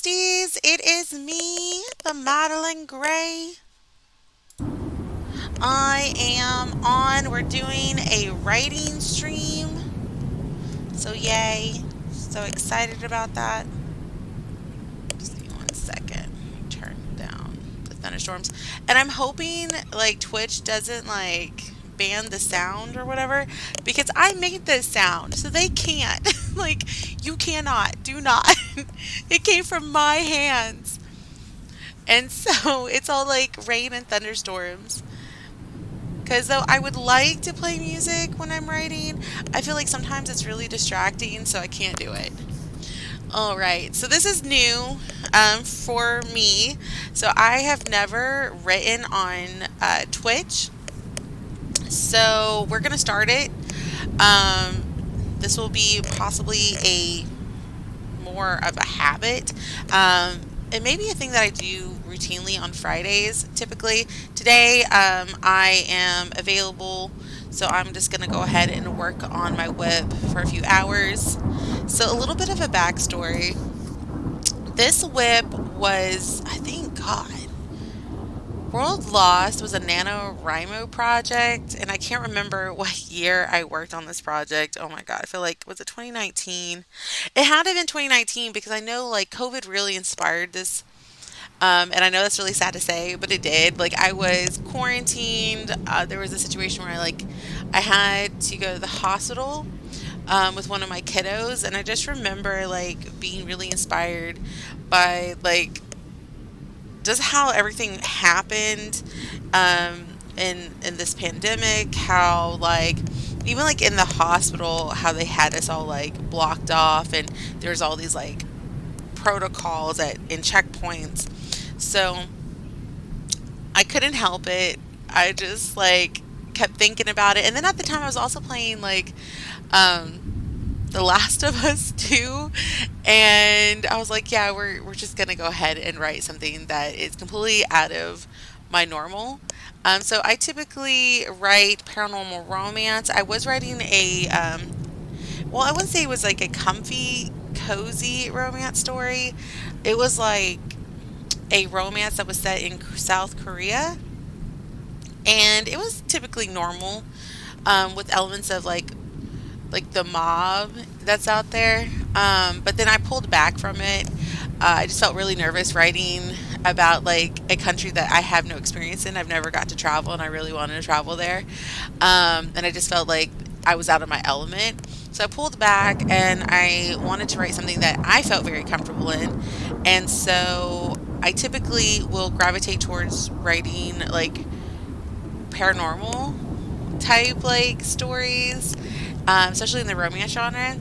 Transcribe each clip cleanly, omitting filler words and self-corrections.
besties, it is me, the modeling gray. I am on, we're doing a writing stream. So, yay. So excited about that. Just give me 1 second. Turn down the thunderstorms. And I'm hoping, like, Twitch doesn't, like, ban the sound or whatever because I made this sound. So they can't. Like, you cannot. Do not. It came from my hands. And so it's all like rain and thunderstorms. Because though I would like to play music when I'm writing, I feel like sometimes it's really distracting, so I can't do it. All right, so this is new for me. So I have never written on Twitch, so we're gonna start it. This will be possibly a more of a habit. It may be a thing that I do routinely on Fridays, typically. Today, I am available, so I'm just going to go ahead and work on my WIP for a few hours. So, a little bit of a backstory. This WIP was, I think, God, World Lost was a NaNoWRIMO project, and I can't remember what year I worked on this project. Oh my God, I feel like, was it 2019? It had to have been 2019 because I know like COVID really inspired this. And I know that's really sad to say, but it did. Like I was quarantined. There was a situation where I had to go to the hospital with one of my kiddos, and I just remember like being really inspired by like just how everything happened in this pandemic, how like even like in the hospital how they had us all like blocked off, and there's all these like protocols at in checkpoints. So I couldn't help it. I just like kept thinking about it, and then at the time I was also playing like the Last of Us 2, and I was like, yeah, we're just gonna go ahead and write something that is completely out of my normal. So I typically write paranormal romance. I was writing a well, I wouldn't say it was like a comfy, cozy romance story. It was like a romance that was set in South Korea, and it was typically normal, with elements of like the mob that's out there. But then I pulled back from it. I just felt really nervous writing about like a country that I have no experience in. I've never got to travel, and I really wanted to travel there. And I just felt like I was out of my element. So I pulled back, and I wanted to write something that I felt very comfortable in. And so I typically will gravitate towards writing like paranormal type like stories, especially in the romance genre.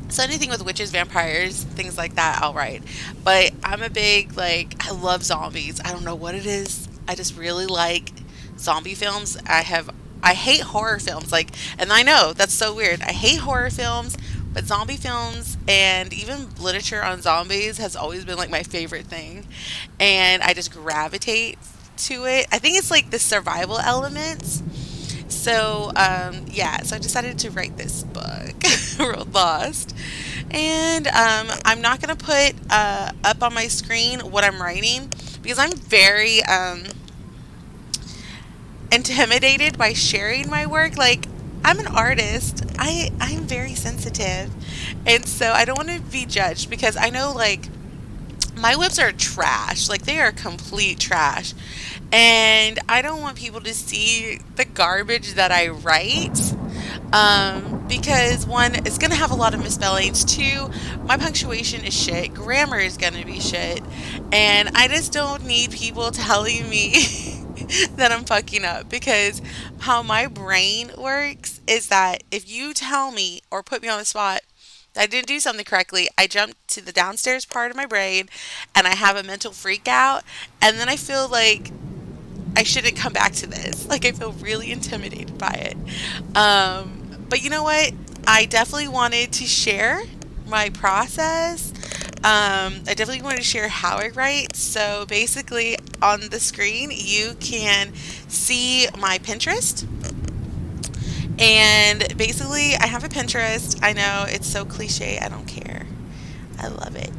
So anything with witches, vampires, things like that, I'll write. But I'm a big like I love zombies. I don't know what it is. I just really like zombie films. I hate horror films. Like, and I know that's so weird. I hate horror films, but zombie films and even literature on zombies has always been like my favorite thing. And I just gravitate to it. I think it's like the survival elements. So, yeah, so I decided to write this book, World Lost. And I'm not going to put up on my screen what I'm writing because I'm very intimidated by sharing my work. Like, I'm an artist, I'm very sensitive. And so I don't want to be judged because I know, like, my whips are trash. Like they are complete trash. And I don't want people to see the garbage that I write. Because one, it's going to have a lot of misspellings. Two, my punctuation is shit. Grammar is going to be shit. And I just don't need people telling me that I'm fucking up because how my brain works is that if you tell me or put me on the spot, I didn't do something correctly, I jump to the downstairs part of my brain and I have a mental freak out. And then I feel like I shouldn't come back to this. Like, I feel really intimidated by it. But you know what? I definitely wanted to share my process. I definitely wanted to share how I write. So basically, on the screen, you can see my Pinterest. And basically, I have a Pinterest. I know it's so cliche. I don't care. I love it.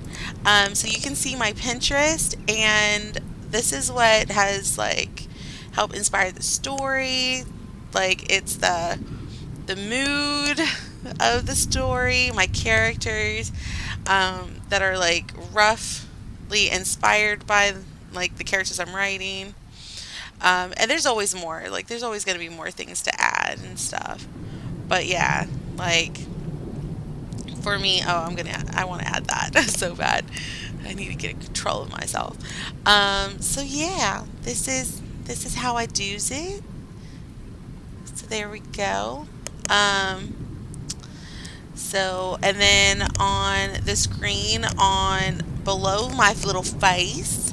So you can see my Pinterest, and this is what has like helped inspire the story. Like it's the mood of the story, my characters that are like roughly inspired by like the characters I'm writing. And there's always more. Like there's always going to be more things to add and stuff. But yeah, like for me, oh, I want to add that so bad. I need to get control of myself. So yeah, this is how I do's it. So there we go. Um, so and then on the screen on below my little face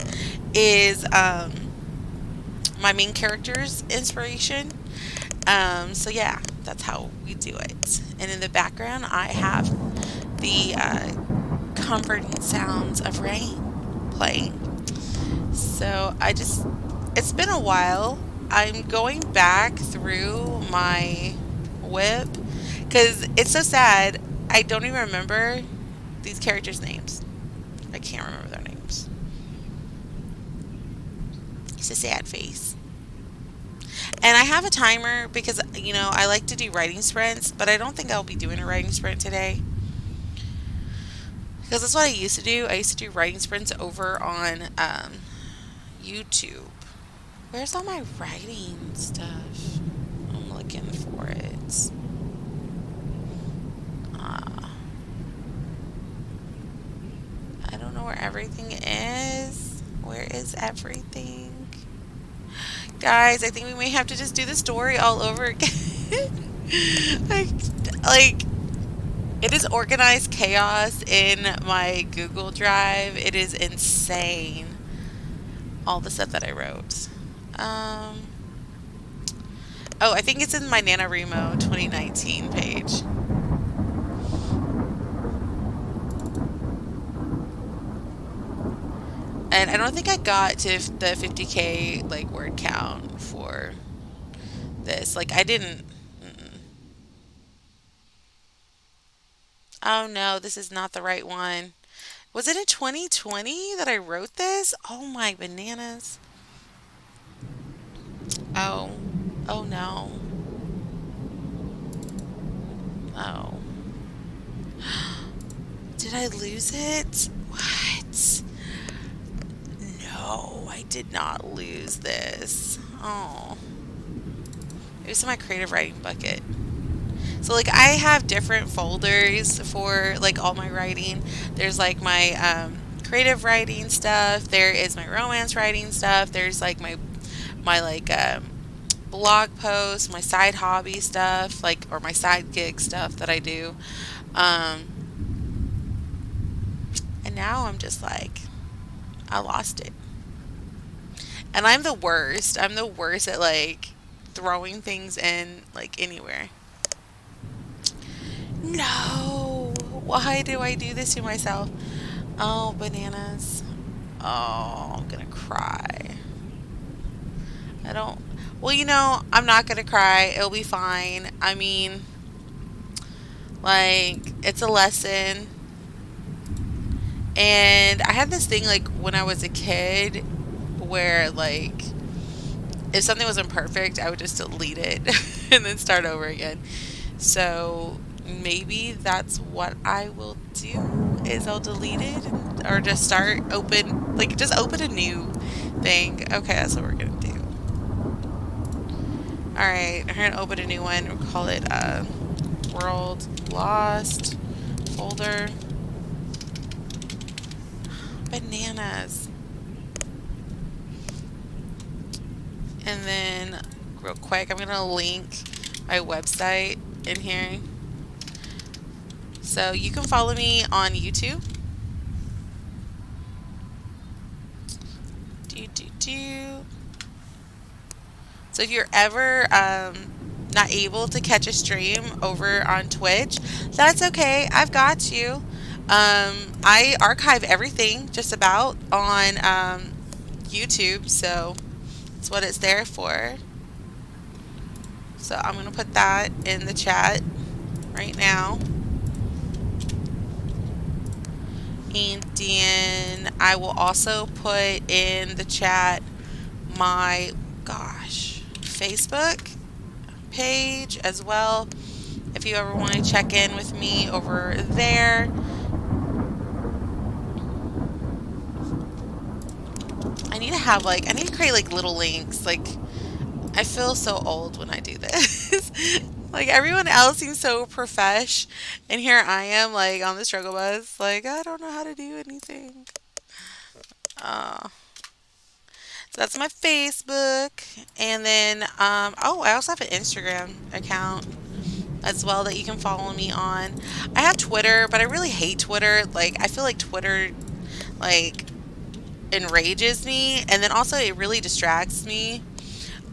is my main character's inspiration. So yeah, that's how we do it. And in the background, I have the comforting sounds of rain playing. So it's been a while. I'm going back through my WIP because it's so sad. I don't even remember these characters' names. I can't remember their names. It's a sad face. And I have a timer because, I like to do writing sprints, but I don't think I'll be doing a writing sprint today. Because that's what I used to do. I used to do writing sprints over on YouTube. Where's all my writing stuff? I'm looking for it. I don't know where everything is. Where is everything? Guys, I think we may have to just do the story all over again. like, like, it is organized chaos in my Google Drive. It is insane. All the stuff that I wrote. Oh, I think it's in my NaNoWRIMO 2019 page. And I don't think I got to the 50K like word count for this. Like I didn't. Mm-mm. Oh no, this is not the right one. Was it in 2020 that I wrote this? Oh my bananas. Oh. Oh no. Oh. Did I lose it? What? No, I did not lose this. Oh. It was in my creative writing bucket. So like I have different folders for like all my writing. There's like my creative writing stuff. There is my romance writing stuff. There's like my like blog posts, my side hobby stuff, like or my side gig stuff that I do. Um, and now I'm just like I lost it. And I'm the worst. I'm the worst at like throwing things in like anywhere. No. Why do I do this to myself? Oh, bananas. Oh, I'm gonna cry. I don't. Well, I'm not gonna cry. It'll be fine. I mean, like, it's a lesson. And I had this thing, like, when I was a kid where, like, if something wasn't perfect, I would just delete it and then start over again. So maybe that's what I will do is I'll delete it or just start open like just open a new thing. Okay, that's what we're gonna do. Alright, I'm gonna open a new one. We'll call it World Lost folder. Bananas. And then real quick, I'm gonna link my website in here. So you can follow me on YouTube. So if you're ever not able to catch a stream over on Twitch, that's okay. I've got you. I archive everything just about on YouTube, so that's what it's there for. So I'm going to put that in the chat right now. And then I will also put in the chat my, gosh, Facebook page as well. If you ever want to check in with me over there. I need to create like little links. Like, I feel so old when I do this. Like, everyone else seems so profesh, and here I am, like, on the struggle bus. Like, I don't know how to do anything. Uh, so that's my Facebook. And then, oh, I also have an Instagram account as well that you can follow me on. I have Twitter, but I really hate Twitter. Like, I feel like Twitter, like, enrages me, and then also it really distracts me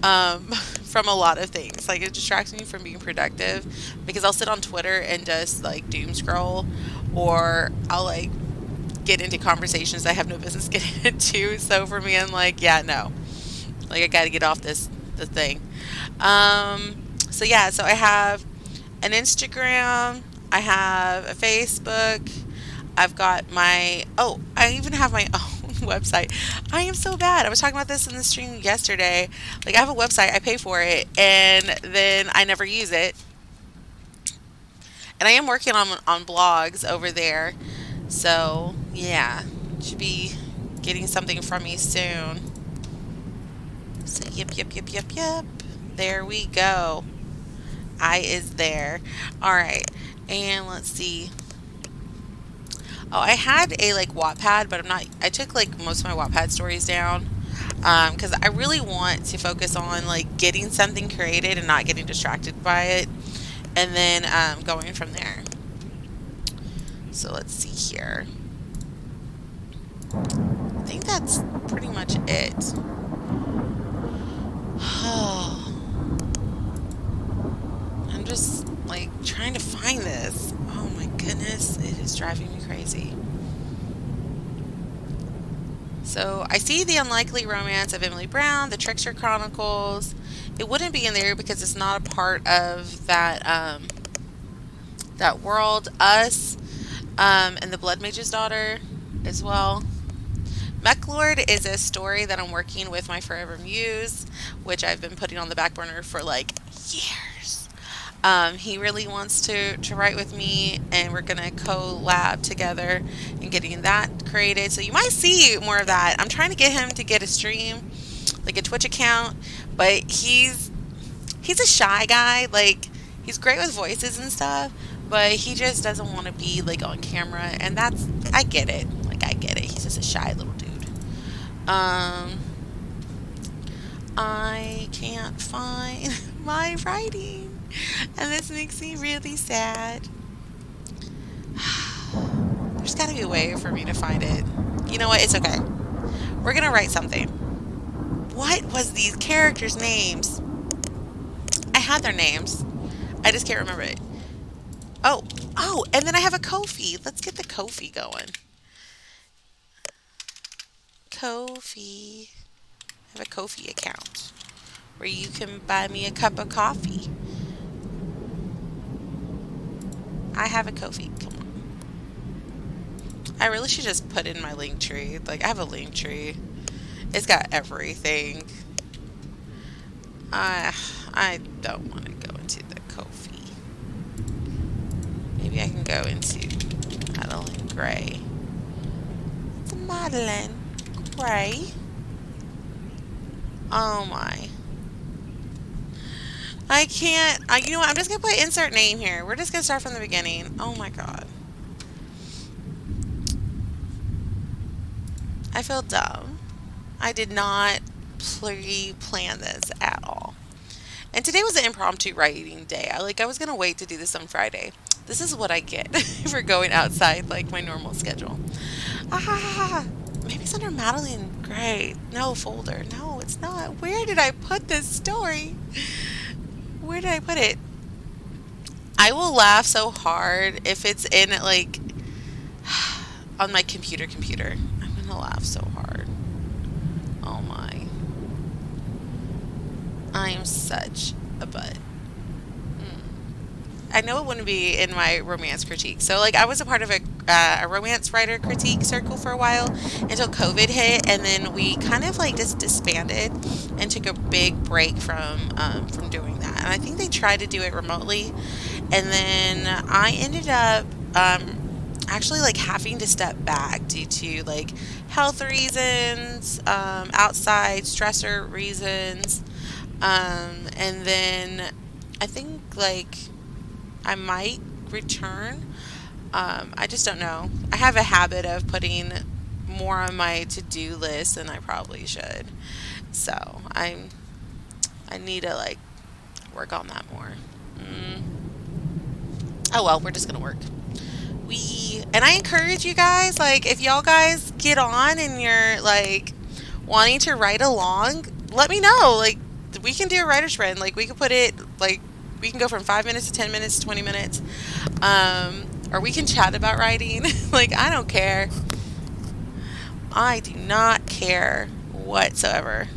from a lot of things. Like, it distracts me from being productive because I'll sit on Twitter and just like doom scroll, or I'll like get into conversations I have no business getting into. So for me, I'm like, yeah, no, like I got to get off the thing. So yeah, so I have an Instagram, I have a Facebook, I've got my, oh, I even have my own website. I am so bad. I was talking about this in the stream yesterday. Like, I have a website, I pay for it, and then I never use it. And I am working on blogs over there. So, yeah, should be getting something from me soon. So, yep, yep, yep, yep, yep. There we go. I is there. All right. And let's see. Oh, I had a like Wattpad, but I'm not. I took like most of my Wattpad stories down because I really want to focus on like getting something created and not getting distracted by it, and then going from there. So let's see here. I think that's pretty much it. I'm just like trying to find this. Oh my goodness, it is driving me crazy. So I see The Unlikely Romance of Emily Brown, The Trickster Chronicles. It wouldn't be in there because it's not a part of that world. Us, and The Blood Mage's Daughter as well. Mechlord is a story that I'm working with my Forever Muse, which I've been putting on the back burner for like years. He really wants to write with me, and we're gonna collab together and getting that created. So you might see more of that. I'm trying to get him to get a stream, like a Twitch account, but he's a shy guy. Like, he's great with voices and stuff, but he just doesn't want to be like on camera, and that's, I get it. Like, I get it. He's just a shy little dude. I can't find my writing, and this makes me really sad. There's got to be a way for me to find it. You know what? It's okay. We're gonna write something. What was these characters' names? I had their names. I just can't remember it. Oh, oh, and then I have a Ko-fi. Let's get the Ko-fi going. Ko-fi. I have a Ko-fi account where you can buy me a cup of coffee. I have a Ko-fi. Come on. I really should just put in my link tree. Like, I have a link tree. It's got everything. I don't want to go into the Ko-fi. Maybe I can go into Madeline Gray. It's Madeline Gray. Oh my. I can't. You know what? I'm just going to put insert name here. We're just going to start from the beginning. Oh my god. I feel dumb. I did not plan this at all. And today was an impromptu writing day. I was going to wait to do this on Friday. This is what I get for going outside like my normal schedule. Maybe it's under Madeline Gray. No, folder. No, it's not. Where did I put this story? Where did I put it? I will laugh so hard if it's in like on my computer. I'm gonna laugh so hard. Oh my. I am such a butt. I know it wouldn't be in my romance critique. So, like, I was a part of a romance writer critique circle for a while until COVID hit, and then we kind of like just disbanded and took a big break from doing that. And I think they tried to do it remotely, and then I ended up actually like having to step back due to like health reasons, outside stressor reasons, and then I think like I might return. I just don't know. I have a habit of putting more on my to-do list than I probably should. So I need to like work on that more. Mm. Oh well, we're just gonna work. And I encourage you guys, like if y'all guys get on and you're like wanting to write along, let me know. Like we can do a writer's friend. Like we can put it like we can go from 5 minutes to 10 minutes to 20 minutes. Or we can chat about writing. Like I don't care. I do not care whatsoever.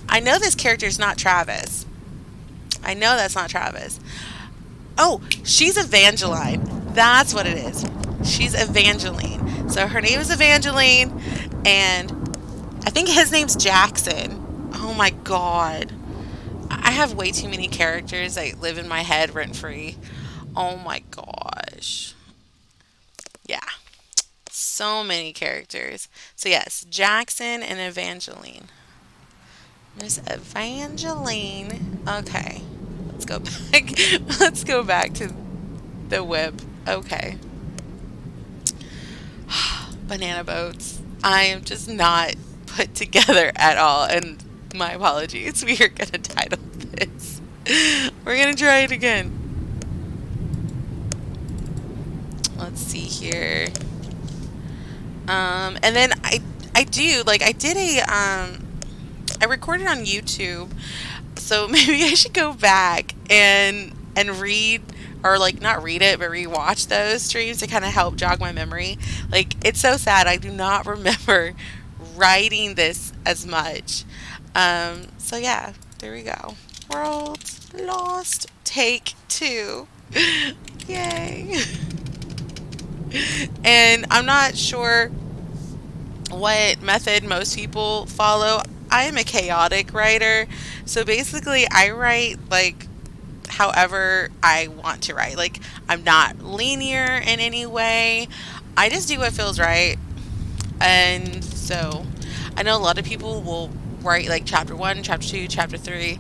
I know this character is not Travis. I know that's not Travis. Oh, she's Evangeline. That's what it is. She's Evangeline. So her name is Evangeline, and I think his name's Jackson. Oh my god. I have way too many characters that live in my head rent free. Oh my gosh. Yeah. So many characters. So yes, Jackson and Evangeline. Miss Evangeline. Okay. Let's go back. Let's go back to the WIP. Okay. Banana boats. I am just not put together at all. And my apologies. We are going to title this. We're going to try it again. Let's see here. And then I do like I did I recorded on YouTube, so maybe I should go back and read, or like not read it but rewatch those streams to kind of help jog my memory. Like it's so sad I do not remember writing this as much. So yeah, there we go. World Lost Take 2. Yay. And I'm not sure what method most people follow. I am a chaotic writer. So basically, I write like however I want to write. Like, I'm not linear in any way. I just do what feels right. And so I know a lot of people will write like chapter 1, chapter 2, chapter 3.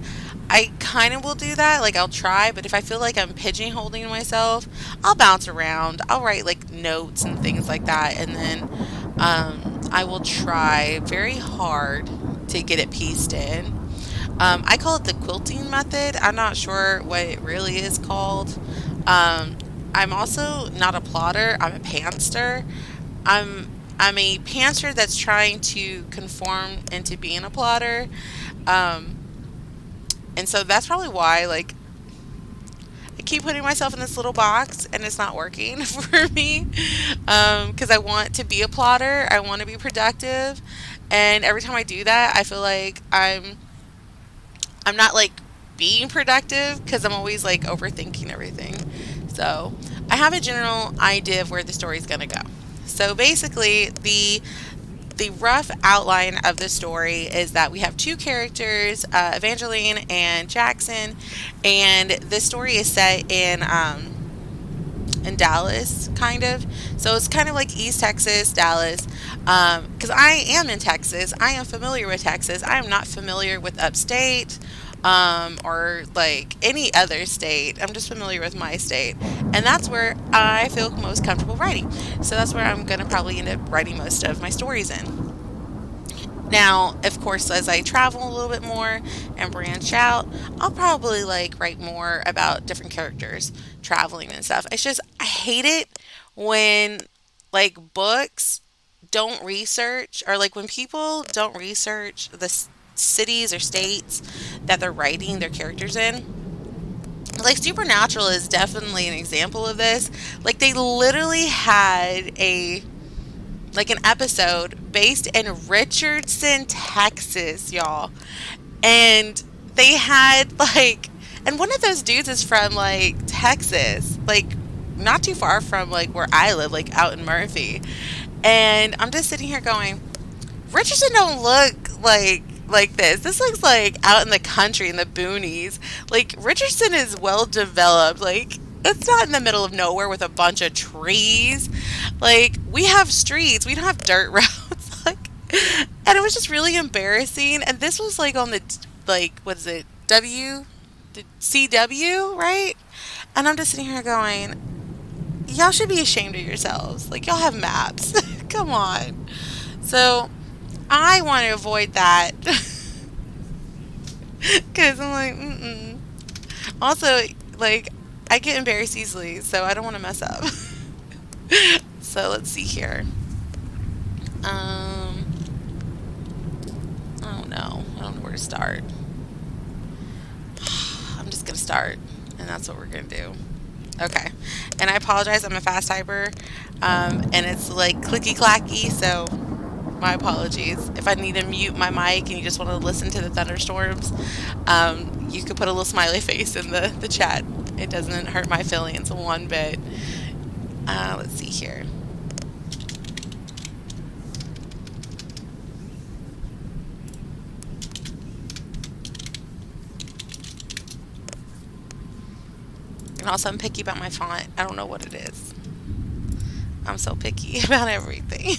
I kind of will do that. Like I'll try, but if I feel like I'm pigeonholing myself, I'll bounce around. I'll write like notes and things like that, and then I will try very hard to get it pieced in. I call it the quilting method. I'm not sure what it really is called. I'm also not a plotter. I'm a pantster. I'm a pantser that's trying to conform into being a plotter. And so that's probably why, like, I keep putting myself in this little box and it's not working for me. Because I want to be a plotter. I want to be productive. And every time I do that, I feel like I'm not, like, being productive because I'm always, like, overthinking everything. So I have a general idea of where the story is going to go. So basically, the rough outline of the story is that we have two characters, Evangeline and Jackson, and this story is set in Dallas, kind of. So it's kind of like East Texas, Dallas, because I am in Texas. I am familiar with Texas. I am not familiar with upstate, or like any other state. I'm just familiar with my state, and that's where I feel most comfortable writing. So that's where I'm going to probably end up writing most of my stories in. Now, of course, as I travel a little bit more and branch out, I'll probably like write more about different characters traveling and stuff. It's just I hate it when like books don't research, or like when people don't research the cities or states that they're writing their characters in. Like Supernatural is definitely an example of this. Like they literally had an episode based in Richardson, Texas, y'all. And they had like, and one of those dudes is from like Texas. Like not too far from like where I live, like out in Murphy. And I'm just sitting here going, Richardson don't look like this. This looks like out in the country in the boonies. Like Richardson is well developed. Like it's not in the middle of nowhere with a bunch of trees. Like we have streets. We don't have dirt roads. Like, and it was just really embarrassing. And this was like on the like what is it? The CW, right? And I'm just sitting here going, y'all should be ashamed of yourselves. Like y'all have maps. Come on. So I want to avoid that because I'm like, mm-mm. Also, like, I get embarrassed easily, so I don't want to mess up. So let's see here. I don't know. I don't know where to start. I'm just gonna start, and that's what we're gonna do. Okay. And I apologize. I'm a fast typer, and it's like clicky clacky, so my apologies. If I need to mute my mic and you just want to listen to the thunderstorms, you could put a little smiley face in the chat. It doesn't hurt my feelings one bit. Let's see here. And also, I'm picky about my font. I don't know what it is. I'm so picky about everything.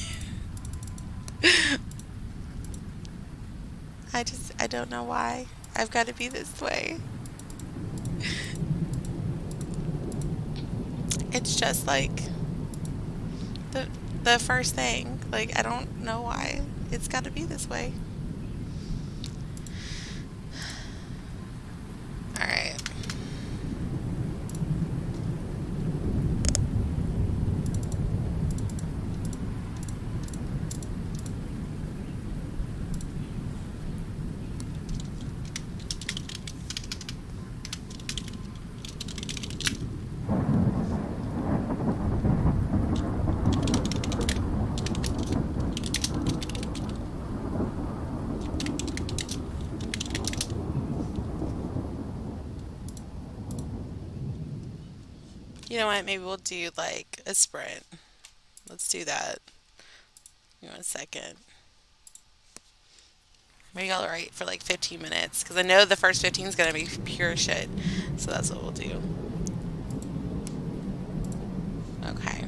I don't know why. I've got to be this way. It's just like the the first thing. Like I don't know why it's got to be this way. All right. You know what? Maybe we'll do like a sprint. Let's do that. Give me 1 second. Maybe I'll write for like 15 minutes because I know the first 15 is going to be pure shit. So that's what we'll do. Okay.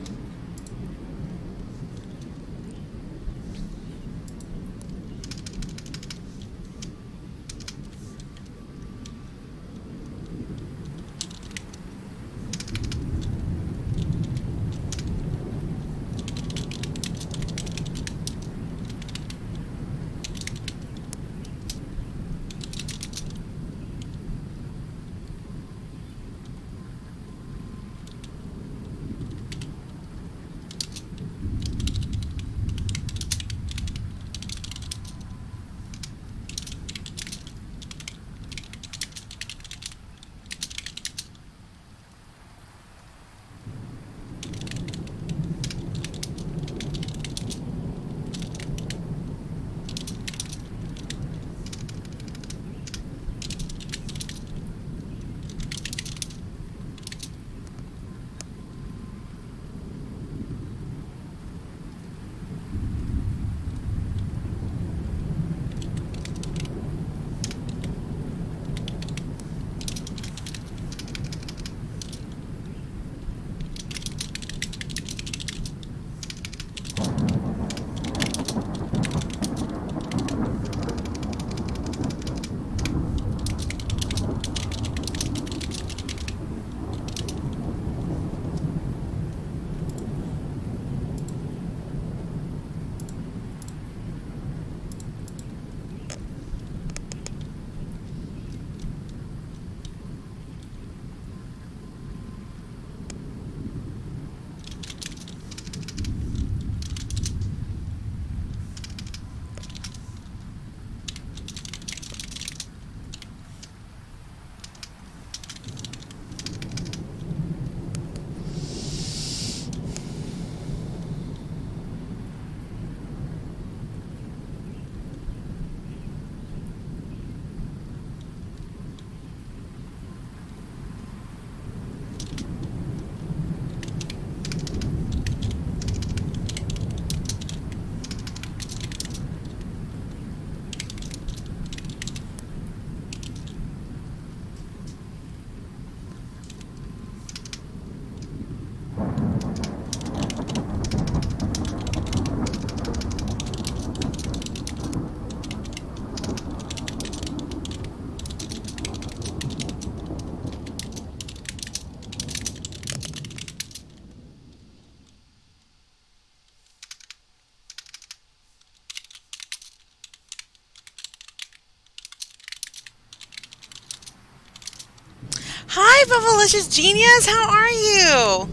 Hi, Bubblicious Genius. How are you?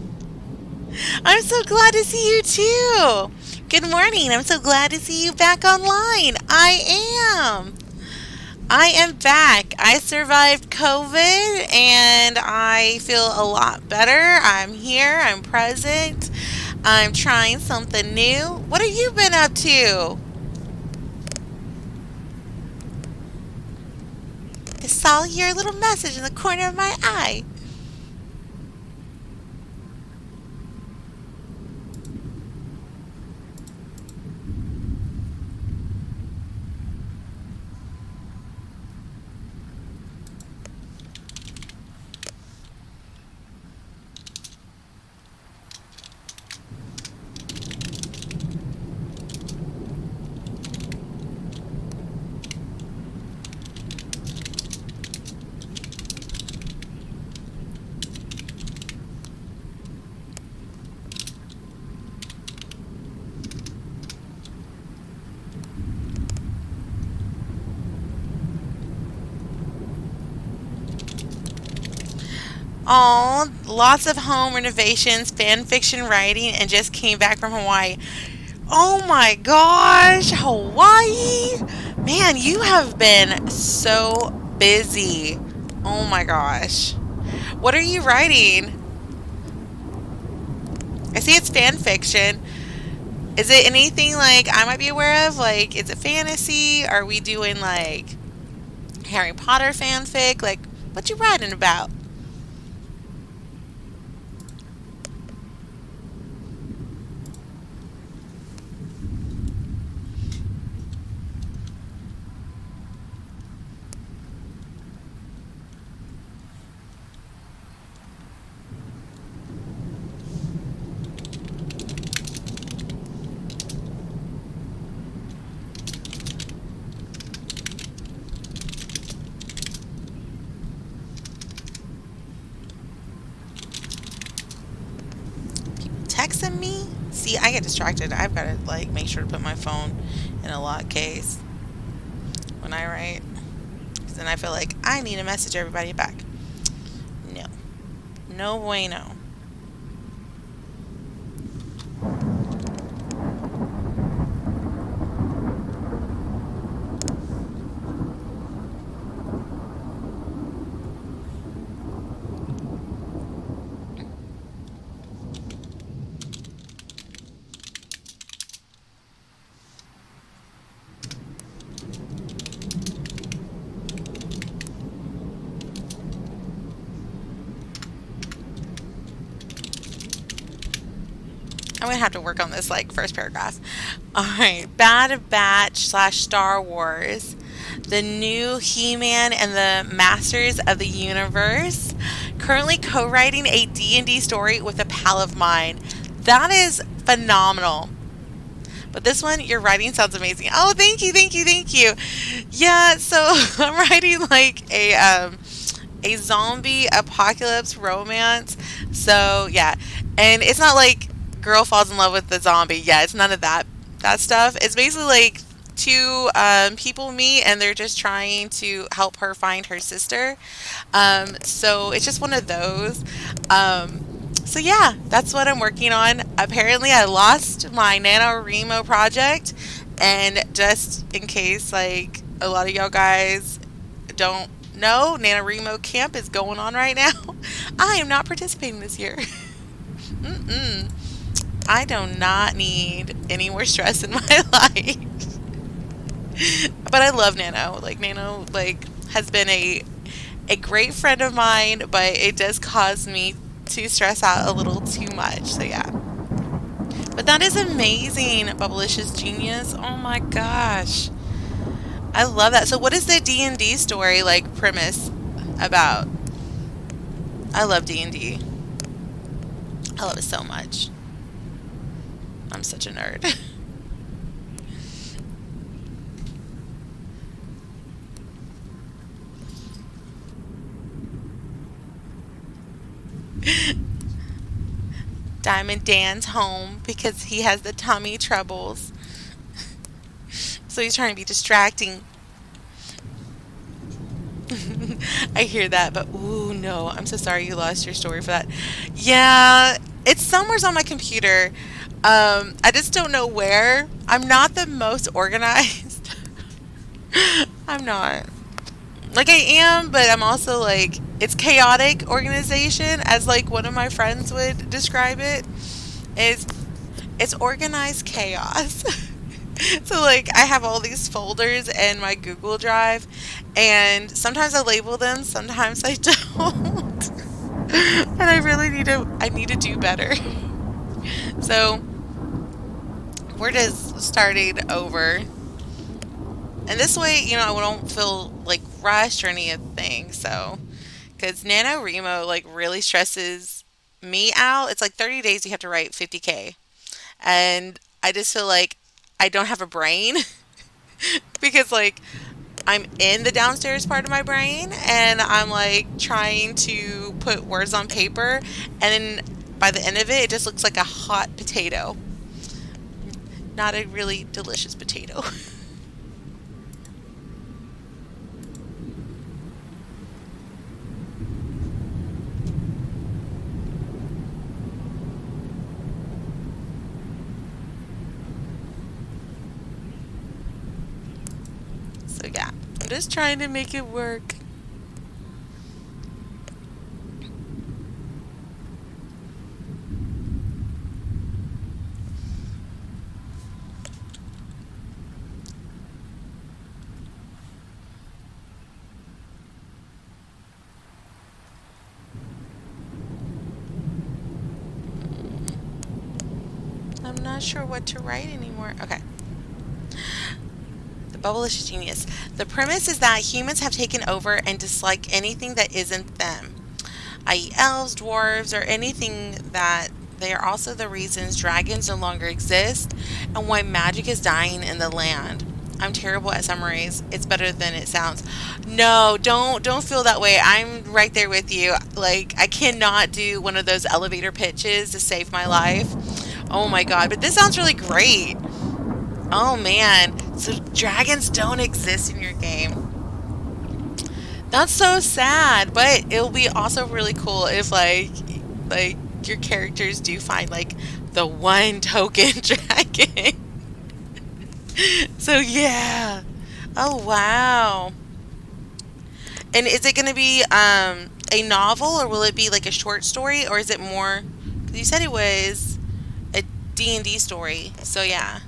I'm so glad to see you too. Good morning. I'm so glad to see you back online. I am back. I survived COVID and I feel a lot better. I'm here. I'm present. I'm trying something new. What have you been up to? I saw your little message in the corner of my eye. Oh, lots of home renovations, fan fiction writing, and just came back from Hawaii. Oh my gosh, Hawaii! Man, you have been so busy. Oh my gosh. What are you writing? I see it's fan fiction. Is it anything like I might be aware of? Like, is it fantasy? Are we doing like Harry Potter fanfic? Like, what you writing about? Texting me? See, I get distracted. I've got to like make sure to put my phone in a lock case when I write. 'Cause then I feel like I need to message everybody back. No. No bueno. I'm gonna have to work on this like first paragraph. All right, Bad Batch slash Star Wars, the new He-Man and the Masters of the Universe. Currently co-writing a D&D story with a pal of mine. That is phenomenal. But this one, your writing sounds amazing. Oh, thank you, thank you, thank you. Yeah, so I'm writing like a zombie apocalypse romance. So yeah, and it's not like girl falls in love with the zombie. Yeah, it's none of that stuff. It's basically like two people meet and they're just trying to help her find her sister. So it's just one of those. So yeah, that's what I'm working on. Apparently, I lost my NaNoWRIMO project, and just in case, like a lot of y'all guys don't know, NaNoWRIMO camp is going on right now. I am not participating this year. Mm-mm. I do not need any more stress in my life. But I love Nano. Like Nano, like has been a great friend of mine, but it does cause me to stress out a little too much. So yeah. But that is amazing, Bubblicious Genius. Oh my gosh. I love that. So what is the D&D story like premise about? I love D&D. I love it so much. I'm such a nerd. Diamond Dan's home because he has the tummy troubles. So he's trying to be distracting. I hear that, but ooh, no, I'm so sorry you lost your story for that. Yeah, it's somewhere's on my computer. I just don't know where. I'm not the most organized. I'm not. Like I am, but I'm also like it's chaotic organization, as like one of my friends would describe it. Is it's organized chaos. So like I have all these folders in my Google Drive, and sometimes I label them, sometimes I don't. And I need to do better. So we're just starting over. And this way, I don't feel like rushed or anything. So, because NaNoWRIMO like really stresses me out. It's like 30 days you have to write 50K. And I just feel like I don't have a brain because like I'm in the downstairs part of my brain and I'm like trying to put words on paper, and then by the end of it, it just looks like a hot potato. Not a really delicious potato. So yeah, I'm just trying to make it work. I'm not sure what to write anymore. Okay. The Bubblicious Genius. The premise is that humans have taken over and dislike anything that isn't them, i.e., elves, dwarves, or anything that they are also the reasons dragons no longer exist and why magic is dying in the land. I'm terrible at summaries. It's better than it sounds. No, don't feel that way. I'm right there with you. Like I cannot do one of those elevator pitches to save my life. Oh my god, but this sounds really great. Oh man. So dragons don't exist in your game. That's so sad, but it'll be also really cool if like your characters do find like the one token dragon. So yeah. Oh wow. And is it going to be a novel, or will it be like a short story, or is it more, 'cause you said it was a D&D story. So yeah.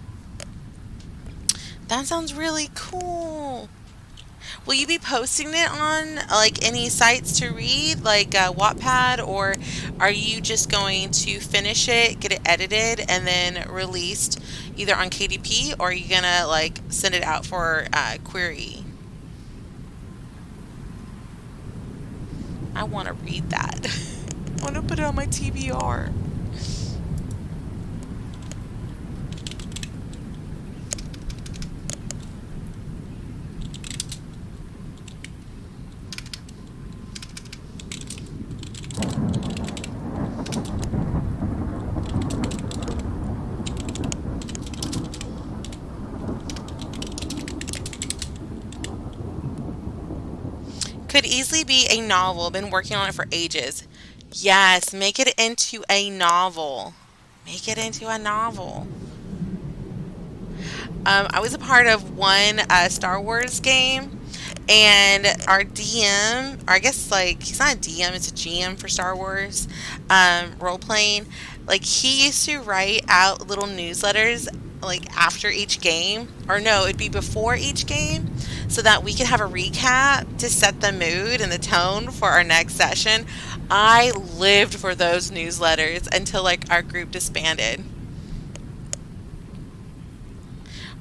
That sounds really cool. Will you be posting it on like any sites to read, like Wattpad, or are you just going to finish it, get it edited, and then released either on KDP, or are you gonna like send it out for query? I want to read that. I want to put it on my TBR. Could easily be a novel. Been working on it for ages. Yes, make it into a novel. Make it into a novel. I was a part of one Star Wars game, and our DM, or I guess like he's not a DM, it's a GM for Star Wars role playing. Like he used to write out little newsletters like after each game, or no, it'd be before each game, so that we could have a recap to set the mood and the tone for our next session. I lived for those newsletters until like our group disbanded.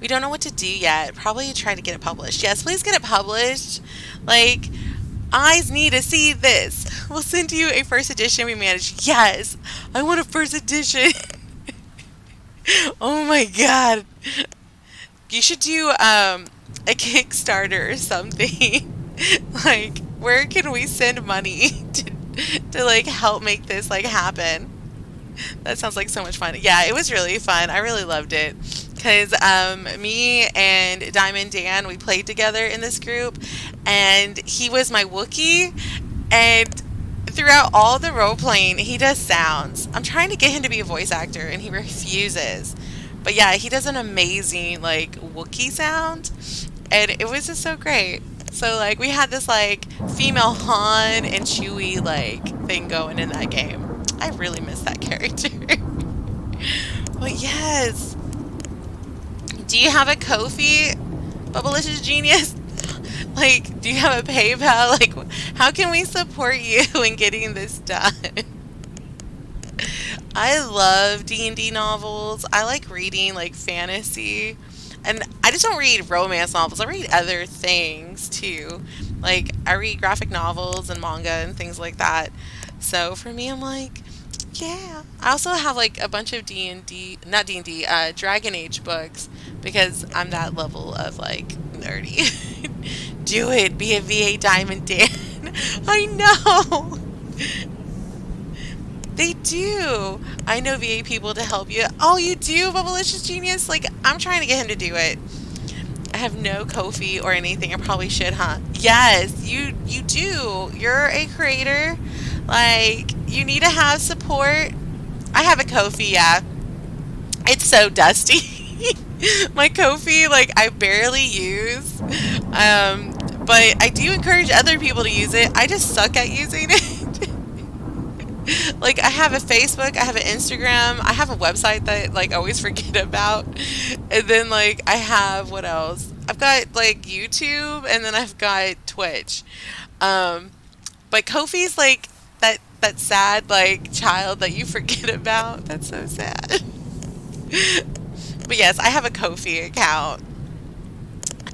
We don't know what to do yet. Probably try to get it published. Yes, please get it published. Like, eyes need to see this. We'll send you a first edition we managed. Yes, I want a first edition. Oh my god. You should do a Kickstarter or something. Like, where can we send money to like help make this like happen? That sounds like so much fun. Yeah, it was really fun. I really loved it. because me and Diamond Dan, we played together in this group, and he was my Wookiee, and throughout all the role playing, he does sounds. I'm trying to get him to be a voice actor, and he refuses. But yeah, he does an amazing like Wookiee sound, and it was just so great. So like we had this like female Han and Chewie like thing going in that game. I really miss that character. But yes, do you have a Ko-fi, Bubblicious Genius? Like, do you have a PayPal? Like, how can we support you in getting this done? I love D&D novels. I like reading like fantasy. And I just don't read romance novels. I read other things too. Like I read graphic novels and manga and things like that. So for me I'm like, yeah. I also have like a bunch of D&D, not D&D, Dragon Age books because I'm that level of like nerdy. Do it. Be a VA Diamond Dan. I know. They do. I know VA people to help you. Oh, you do, Bubblicious Genius? Like, I'm trying to get him to do it. I have no Ko-fi or anything. I probably should, huh? Yes, you do. You're a creator. Like, you need to have support. I have a Ko-fi, yeah. It's so dusty. My Ko-fi, like, I barely use. But I do encourage other people to use it. I just suck at using it. Like I have a Facebook, I have an Instagram, I have a website that like I always forget about. And then like I have what else? I've got like YouTube and then I've got Twitch. Um but Kofi's like that sad like child that you forget about. That's so sad. But yes, I have a Ko-fi account.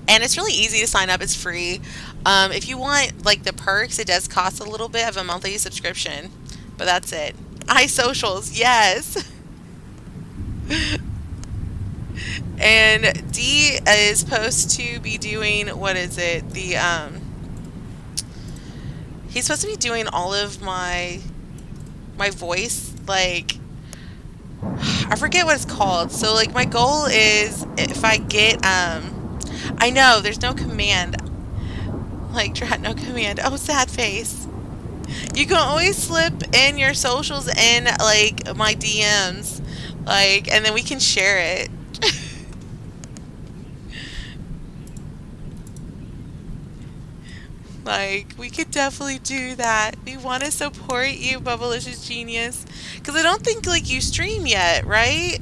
And it's really easy to sign up. It's free. If you want like the perks, it does cost a little bit of a monthly subscription, but that's it. iSocials, yes. And D is supposed to be doing what is it? He's supposed to be doing all of my voice like I forget what it's called. So like my goal is if I get I know there's no command. Like Drat, no command. Oh, sad face. You can always slip in your socials in like my DMs, like, and then we can share it. Like, we could definitely do that. We want to support you, Bubblicious Genius, because I don't think like you stream yet, right?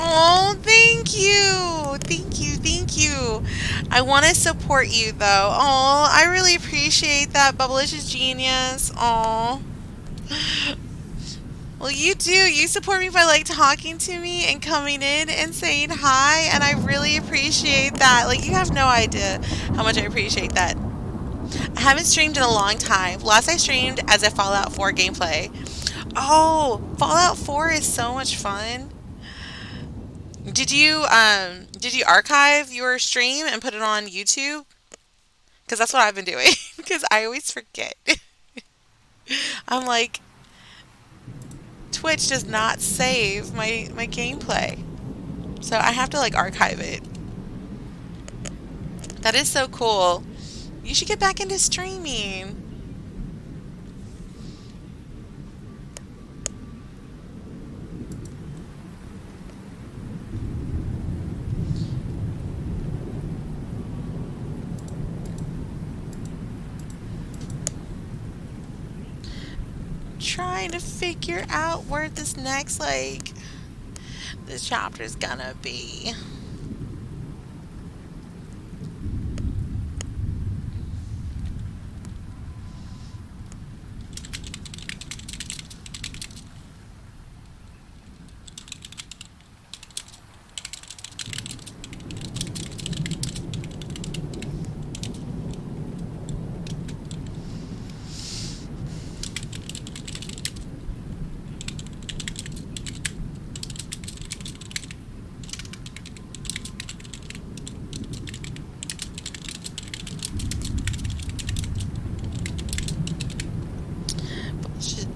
Oh, thank you. Thank you. Thank you. I want to support you though. Oh, I really appreciate that, Bubblicious Genius. Oh. Well, you do. You support me by like talking to me and coming in and saying hi, and I really appreciate that. Like you have no idea how much I appreciate that. I haven't streamed in a long time. Last I streamed as a Fallout 4 gameplay. Oh, Fallout 4 is so much fun. Did you archive your stream and put it on YouTube? Because that's what I've been doing. Because I always forget. I'm like, Twitch does not save my gameplay. So I have to like archive it. That is so cool. You should get back into streaming. Trying to figure out where this next like this chapter is gonna be.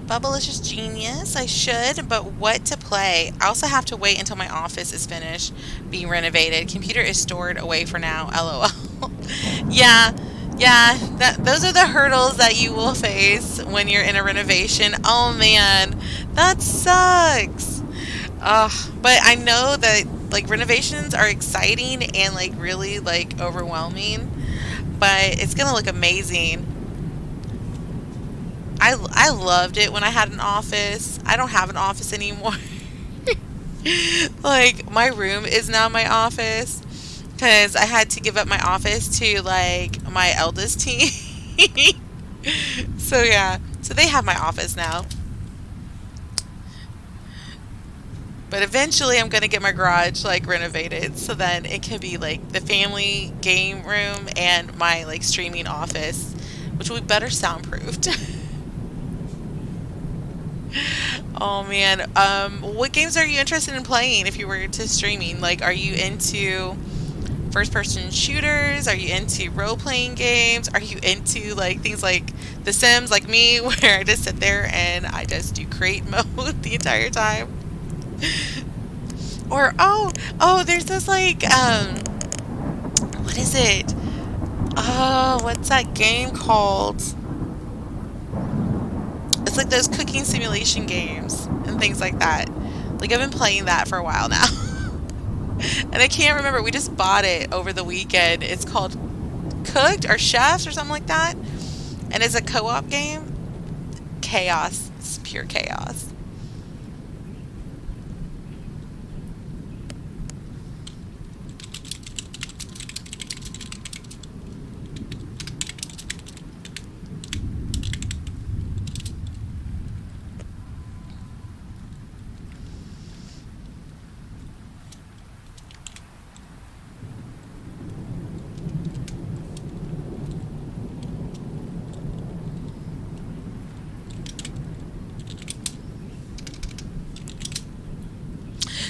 Bubblicious Genius. I should, but what to play? I also have to wait until my office is finished being renovated. Computer is stored away for now. LOL. Yeah, yeah. Those are the hurdles that you will face when you're in a renovation. Oh man, that sucks. But I know that like renovations are exciting and like really like overwhelming, but it's gonna look amazing. I loved it when I had an office. I don't have an office anymore. Like my room is now my office because I had to give up my office to like my eldest teen. So yeah, so they have my office now. But eventually I'm gonna get my garage like renovated so then it can be like the family game room and my like streaming office, which will be better soundproofed. Oh man, what games are you interested in playing if you were to streaming? Like, are you into first-person shooters? Are you into role-playing games? Are you into like things like The Sims, like me, where I just sit there and I just do create mode the entire time? Or there's this like what is it? Oh, what's that game called? It's like those cooking simulation games and things like that. Like I've been playing that for a while now. And I can't remember. We just bought it over the weekend. It's called Cooked or Chefs or something like that. And it's a co-op game. Chaos. It's pure chaos.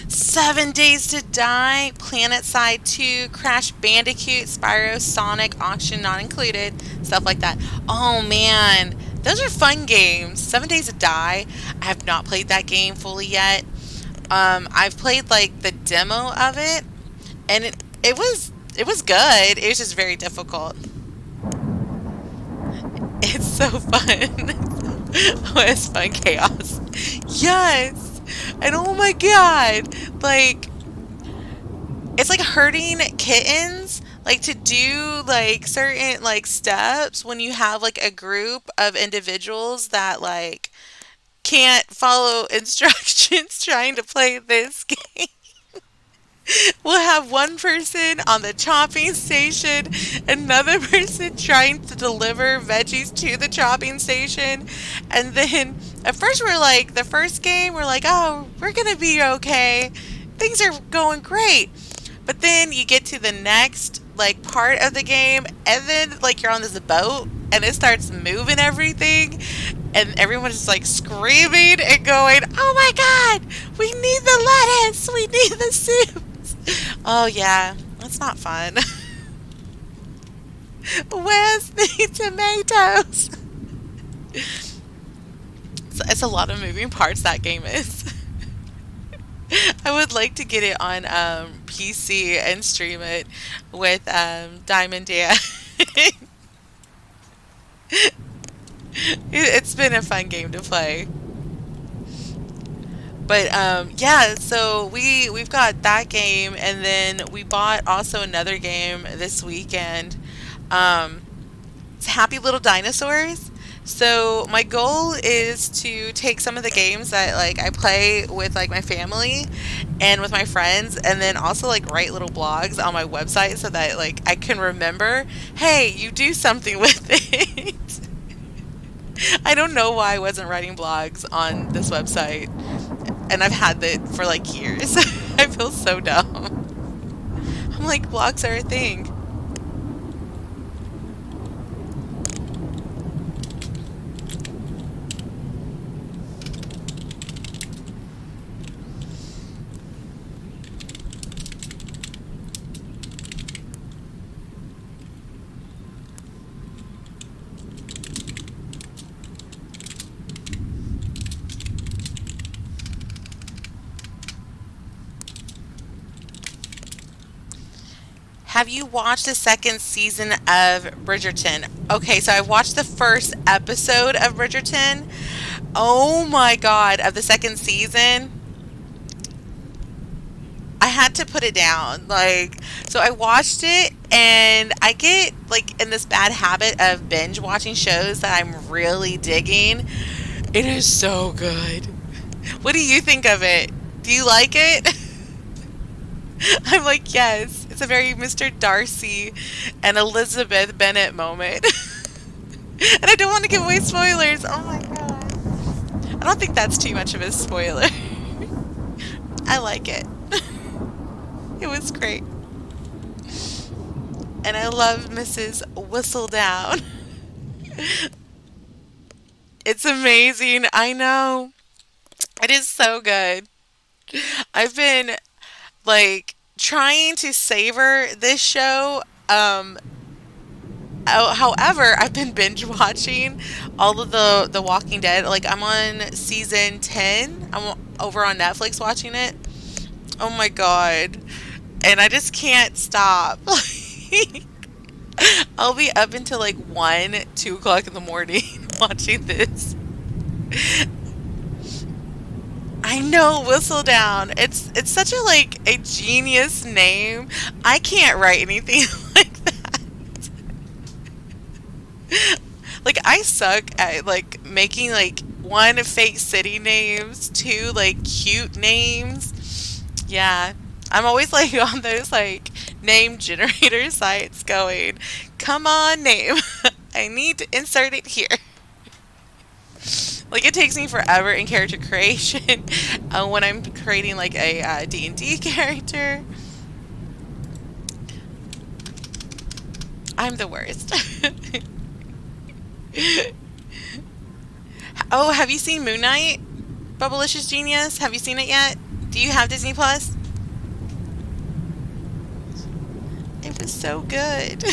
7 Days to Die, Planet Side 2, Crash Bandicoot, Spyro, Sonic, Auction not included, stuff like that. Oh man, those are fun games. 7 Days to Die, I have not played that game fully yet. I've played like the demo of it, and it was good. It was just very difficult. It's so fun. Oh, it's fun chaos. Yes. And oh my god, like it's like herding kittens, like to do like certain like steps when you have like a group of individuals that like can't follow instructions trying to play this game. We'll have one person on the chopping station, another person trying to deliver veggies to the chopping station, and then at first we're like, the first game, we're like, oh, we're gonna be okay. Things are going great. But then you get to the next like part of the game, and then like you're on this boat and it starts moving everything, and everyone's just like screaming and going, "Oh my god, we need the lettuce, we need the soup." Oh yeah, that's not fun. Where's the tomatoes? It's a lot of moving parts that game is. I would like to get it on PC and stream it with Diamond Dan. It's been a fun game to play. But yeah, so we've got that game, and then we bought also another game this weekend. Um, it's Happy Little Dinosaurs. So my goal is to take some of the games that like I play with like my family and with my friends, and then also like write little blogs on my website so that like I can remember, hey, you do something with it. I don't know why I wasn't writing blogs on this website, and I've had it for like years. I feel so dumb. I'm like, blogs are a thing. Have you watched the second season of Bridgerton? Okay, so I watched the first episode of Bridgerton. Oh my God, of the second season. I had to put it down. Like, so I watched it and I get like in this bad habit of binge watching shows that I'm really digging. It is so good. What do you think of it? Do you like it? I'm like, yes. It's a very Mr. Darcy and Elizabeth Bennet moment. And I don't want to give away spoilers. Oh my god. I don't think that's too much of a spoiler. I like it. It was great. And I love Mrs. Whistledown. It's amazing. I know. It is so good. I've been like trying to savor this show. However, I've been binge watching all of the Walking Dead. Like I'm on season 10. I'm over on Netflix watching it. Oh my god. And I just can't stop. I'll be up until like 1, 2 o'clock in the morning watching this. I know, Whistledown. It's such a like a genius name. I can't write anything like that. Like I suck at like making like one fake city names, two like cute names. Yeah. I'm always like on those like name generator sites going, come on name. I need to insert it here. Like it takes me forever in character creation when I'm creating like a D&D character. I'm the worst. Oh, have you seen Moon Knight? Bubblicious Genius? Have you seen it yet? Do you have Disney Plus? It was so good.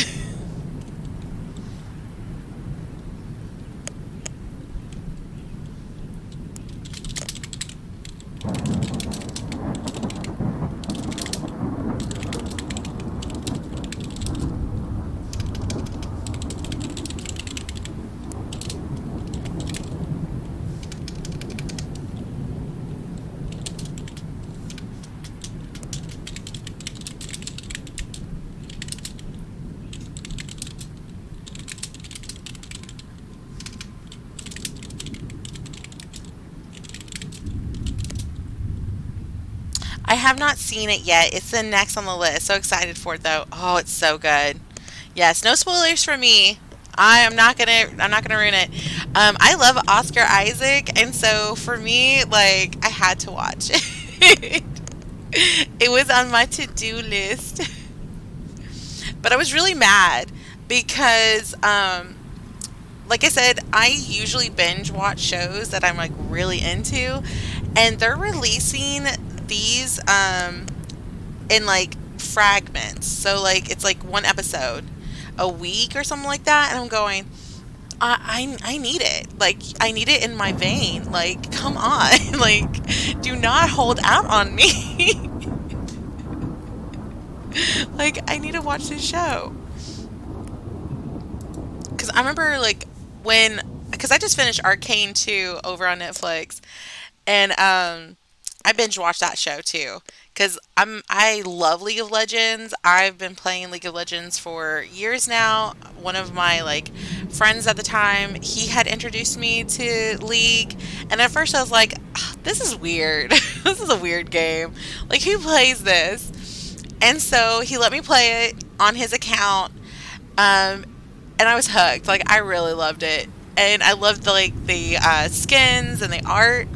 I have not seen it yet. It's the next on the list. So excited for it though. Oh, it's so good. Yes, no spoilers for me. I'm not gonna ruin it. I love Oscar Isaac, and so for me, like I had to watch it. It was on my to-do list. But I was really mad because like I said, I usually binge watch shows that I'm like really into, and they're releasing these in like fragments. So like it's like one episode a week or something like that, and I'm going, I need it. Like I need it in my vein. Like come on, like do not hold out on me. Like I need to watch this show because I remember like when because I just finished Arcane 2 over on Netflix, and I binge watched that show too because I love League of Legends. I've been playing League of Legends for years now. One of my like friends at the time, he had introduced me to League, and at first I was like, "Ah, this is weird. This is a weird game. Like who plays this?" And so he let me play it on his account, um, and I was hooked. Like I really loved it, and I loved the like the skins and the art.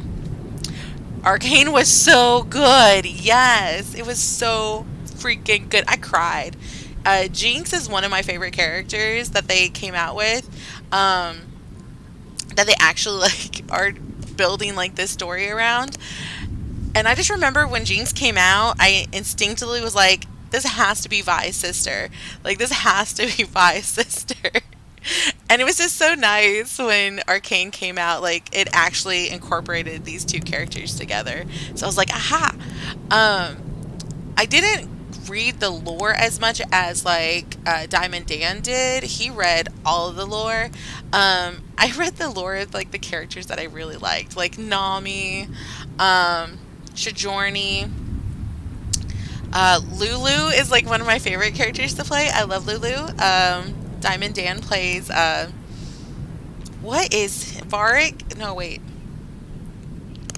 Arcane was so good. Yes, it was so freaking good. I cried. Jinx is one of my favorite characters that they came out with. Um, that they actually like are building like this story around. And I just remember when Jinx came out, I instinctively was like, this has to be Vi's sister. Like this has to be Vi's sister. And it was just so nice when Arcane came out, like it actually incorporated these two characters together. So I was like, aha. I didn't read the lore as much as like Diamond Dan did. He read all of the lore. I read the lore of like the characters that I really liked, like Nami, Shajorni. Lulu is like one of my favorite characters to play. I love Lulu. Diamond Dan plays what is Varric? No, wait.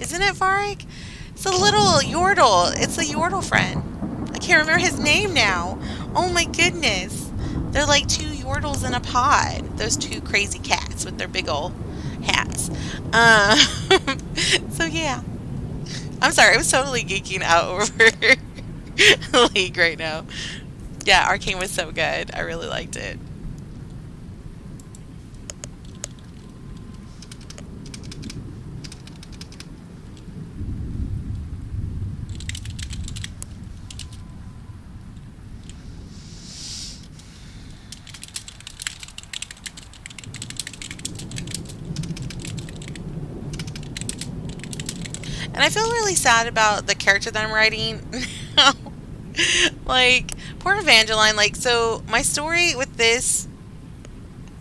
Isn't it Varric? It's a little Yordle. It's a Yordle friend. I can't remember his name now. Oh my goodness. They're like two Yordles in a pod. Those two crazy cats with their big old hats. Um, so yeah. I'm sorry, I was totally geeking out over League right now. Yeah, Arcane was so good. I really liked it. And I feel really sad about the character that I'm writing now. Like, poor Evangeline. Like, so my story with this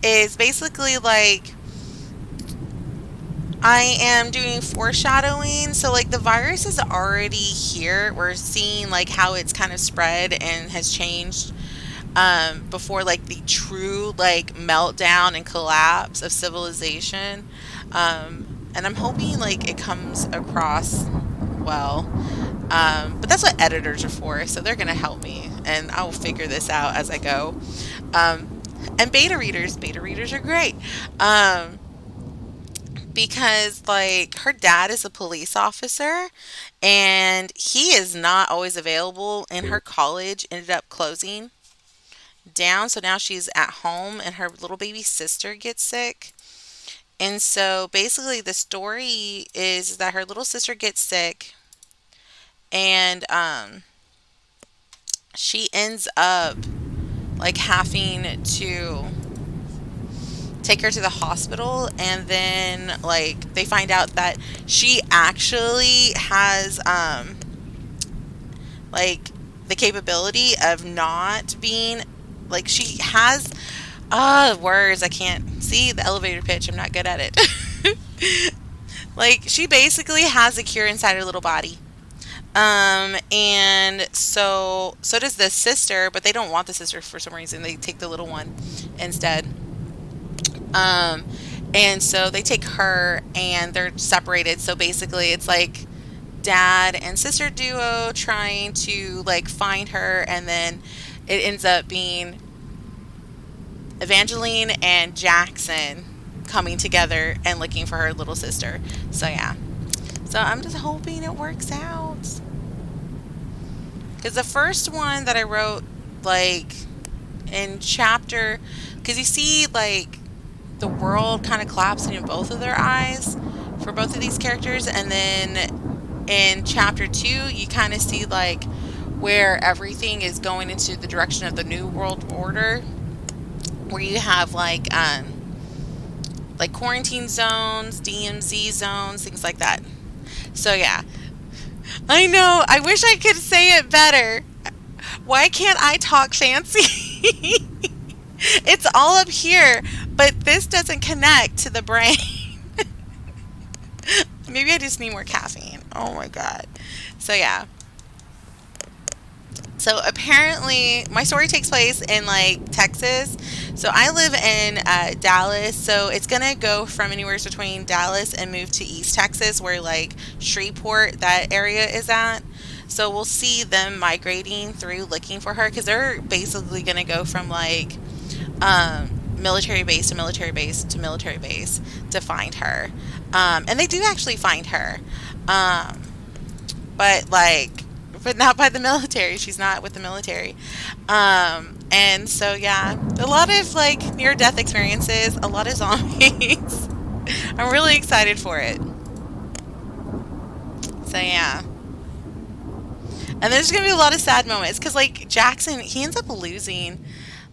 is basically like I am doing foreshadowing. So, like, the virus is already here. We're seeing, like, how it's kind of spread and has changed before, like, the true, like, meltdown and collapse of civilization. And I'm hoping, like, it comes across well. But that's what editors are for. So they're going to help me. And I will figure this out as I go. And beta readers are great. Because like her dad is a police officer and he is not always available, and her college ended up closing down, so now she's at home and her little baby sister gets sick. And so basically the story is that her little sister gets sick, and she ends up like having to take her to the hospital, and then like they find out that she actually has like the capability of not being like she has words I can't see the elevator pitch, I'm not good at it. Like she basically has a cure inside her little body. And so does the sister, but they don't want the sister for some reason. They take the little one instead. Um, and so they take her and they're separated. So basically, it's like dad and sister duo trying to like find her, and then it ends up being Evangeline and Jackson coming together and looking for her little sister. So yeah. So I'm just hoping it works out. Because the first one that I wrote, like in chapter, because you see like the world kind of collapsing in both of their eyes for both of these characters, and then in chapter 2 you kind of see like where everything is going into the direction of the new world order, where you have like quarantine zones, DMZ zones, things like that. So yeah, I know, I wish I could say it better. Why can't I talk fancy? It's all up here, but this doesn't connect to the brain. Maybe I just need more caffeine. Oh my god. So yeah. So apparently, my story takes place in like Texas. So I live in Dallas. So it's gonna go from anywhere between Dallas and move to East Texas, where like Shreveport, that area is at. So we'll see them migrating through looking for her, because they're basically gonna go from like military base to military base to military base to find her. And they do actually find her. Um, but like but not by the military. She's not with the military. And so yeah, a lot of like near death experiences, a lot of zombies. I'm really excited for it. So yeah. And there's gonna be a lot of sad moments because like Jackson, he ends up losing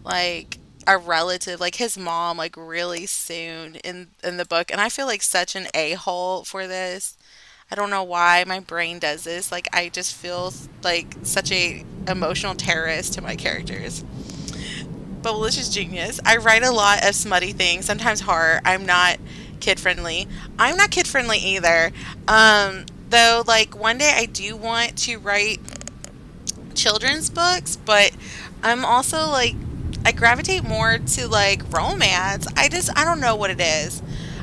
like a relative, like his mom, like really soon in the book, and I feel like such an a hole for this. I don't know why my brain does this. Like I just feel like such a emotional terrorist to my characters. But malicious genius. I write a lot of smutty things, sometimes horror. I'm not kid friendly. I'm not kid friendly either. Though like one day I do want to write children's books, but I'm also like I gravitate more to like romance. I don't know what it is.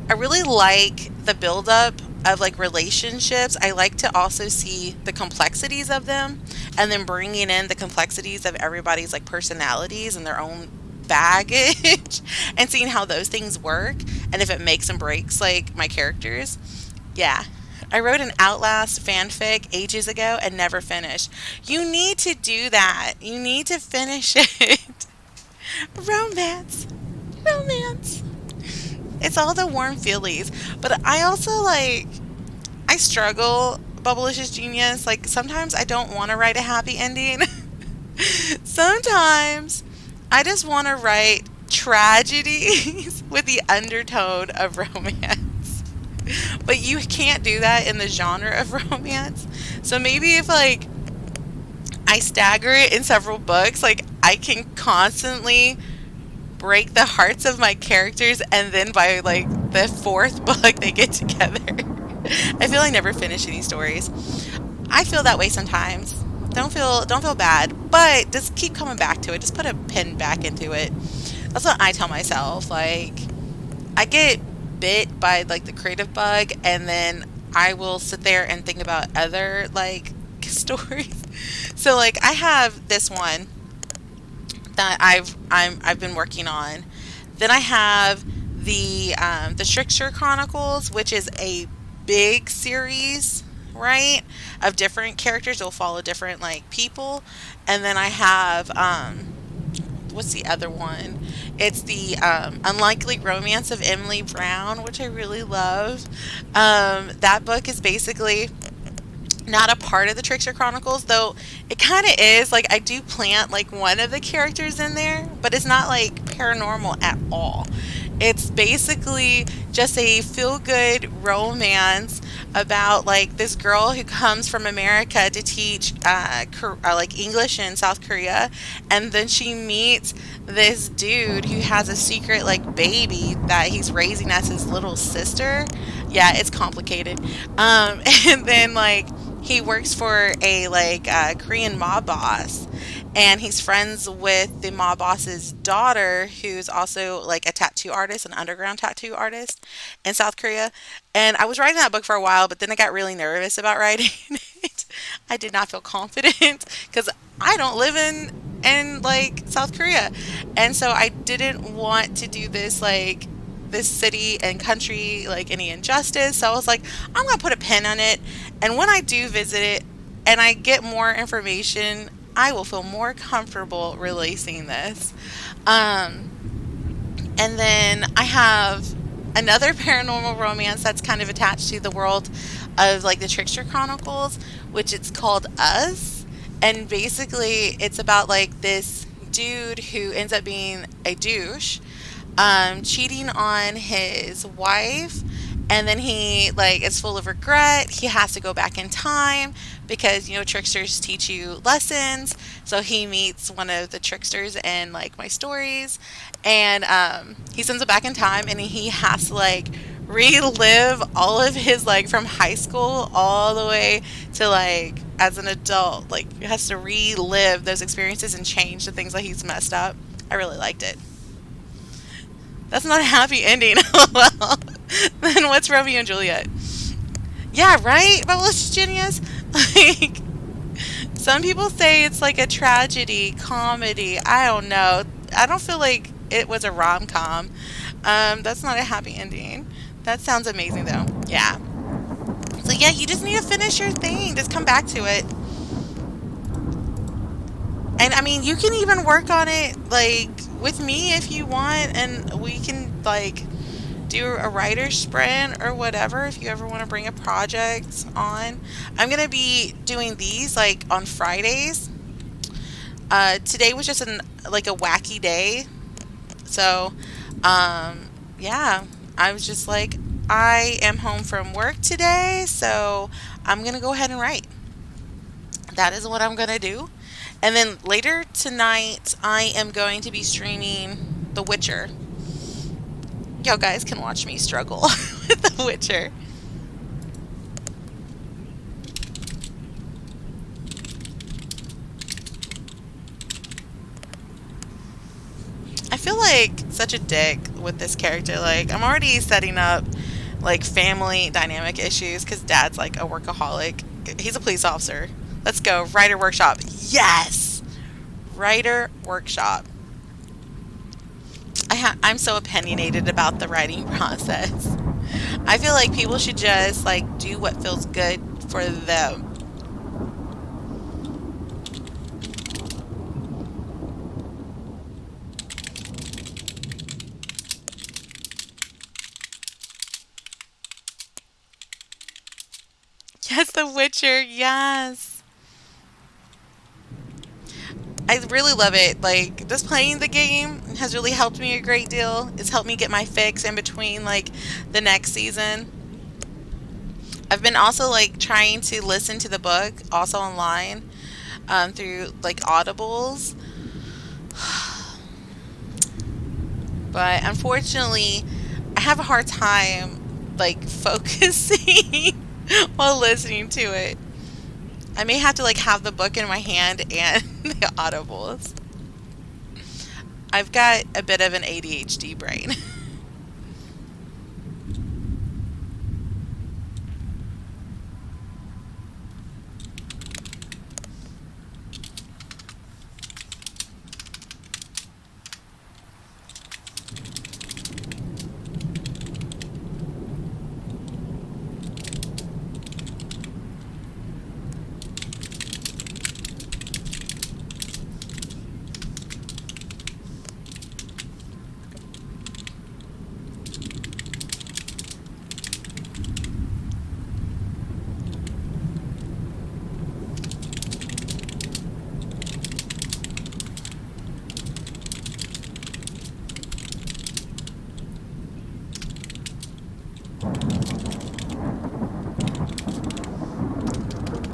I really like the buildup of like relationships. I like to also see the complexities of them and then bringing in the complexities of everybody's like personalities and their own baggage and seeing how those things work and if it makes and breaks like my characters. Yeah. I wrote an Outlast fanfic ages ago and never finished. You need to do that. You need to finish it. Romance. Romance. It's all the warm feelies. But I also like, I struggle, Bubblicious Genius. Like, sometimes I don't want to write a happy ending. Sometimes I just want to write tragedies with the undertone of romance. But you can't do that in the genre of romance. So maybe if, like, I stagger it in several books, like, I can constantly break the hearts of my characters, and then by like the fourth book they get together. I feel I never finish any stories. I feel that way sometimes. Don't feel bad, but just keep coming back to it. Just put a pin back into it. That's what I tell myself. Like I get bit by like the creative bug, and then I will sit there and think about other like stories. So like I have this one that I've been working on. Then I have the Trickster Chronicles, which is a big series, right, of different characters. It'll follow different like people, and then I have what's the other one? It's the Unlikely Romance of Emily Brown, which I really love. That book is basically not a part of the Trickster Chronicles, though it kind of is. Like, I do plant like one of the characters in there, but it's not like paranormal at all. It's basically just a feel good romance about like this girl who comes from America to teach like English in South Korea, and then she meets this dude who has a secret like baby that he's raising as his little sister. Yeah, it's complicated. And then like he works for a like Korean mob boss, and he's friends with the mob boss's daughter, who's also like a tattoo artist, an underground tattoo artist in South Korea. And I was writing that book for a while, but then I got really nervous about writing it. I did not feel confident because I don't live in like South Korea, and so I didn't want to do this like this city and country like any injustice. So I was like, I'm gonna put a pin on it, and when I do visit it and I get more information, I will feel more comfortable releasing this. And then I have another paranormal romance that's kind of attached to the world of like the Trickster Chronicles, which it's called Us. And basically it's about like this dude who ends up being a douche, cheating on his wife, and then he like is full of regret. He has to go back in time because you know tricksters teach you lessons. So he meets one of the tricksters in like my stories, and he sends him back in time, and he has to like relive all of his like from high school all the way to like as an adult. Like he has to relive those experiences and change the things that he's messed up. I really liked it. That's not a happy ending. Well, then what's Romeo and Juliet? Yeah, right? But let's genius. Like, some people say it's like a tragedy, comedy. I don't know. I don't feel like it was a rom com. That's not a happy ending. That sounds amazing, though. Yeah. So, yeah, you just need to finish your thing. Just come back to it. And I mean, you can even work on it like with me if you want, and we can like do a writer's sprint or whatever if you ever want to bring a project on. I'm gonna be doing these like on Fridays. Today was just like a wacky day, so yeah, I was just like, I am home from work today, so I'm going to go ahead and write. That is what I'm going to do. And then later tonight, I am going to be streaming The Witcher. Y'all guys can watch me struggle with The Witcher. I feel like such a dick with this character. Like, I'm already setting up like family dynamic issues because dad's like a workaholic. He's a police officer. Let's go. Writer workshop. Yes! Writer workshop. I'm so opinionated about the writing process. I feel like people should just like do what feels good for them. Yes, The Witcher. Yes. I really love it. Like, just playing the game has really helped me a great deal. It's helped me get my fix in between like the next season. I've been also like trying to listen to the book also online through like audibles, but unfortunately, I have a hard time like focusing while listening to it. I may have to like have the book in my hand and the audibles. I've got a bit of an ADHD brain.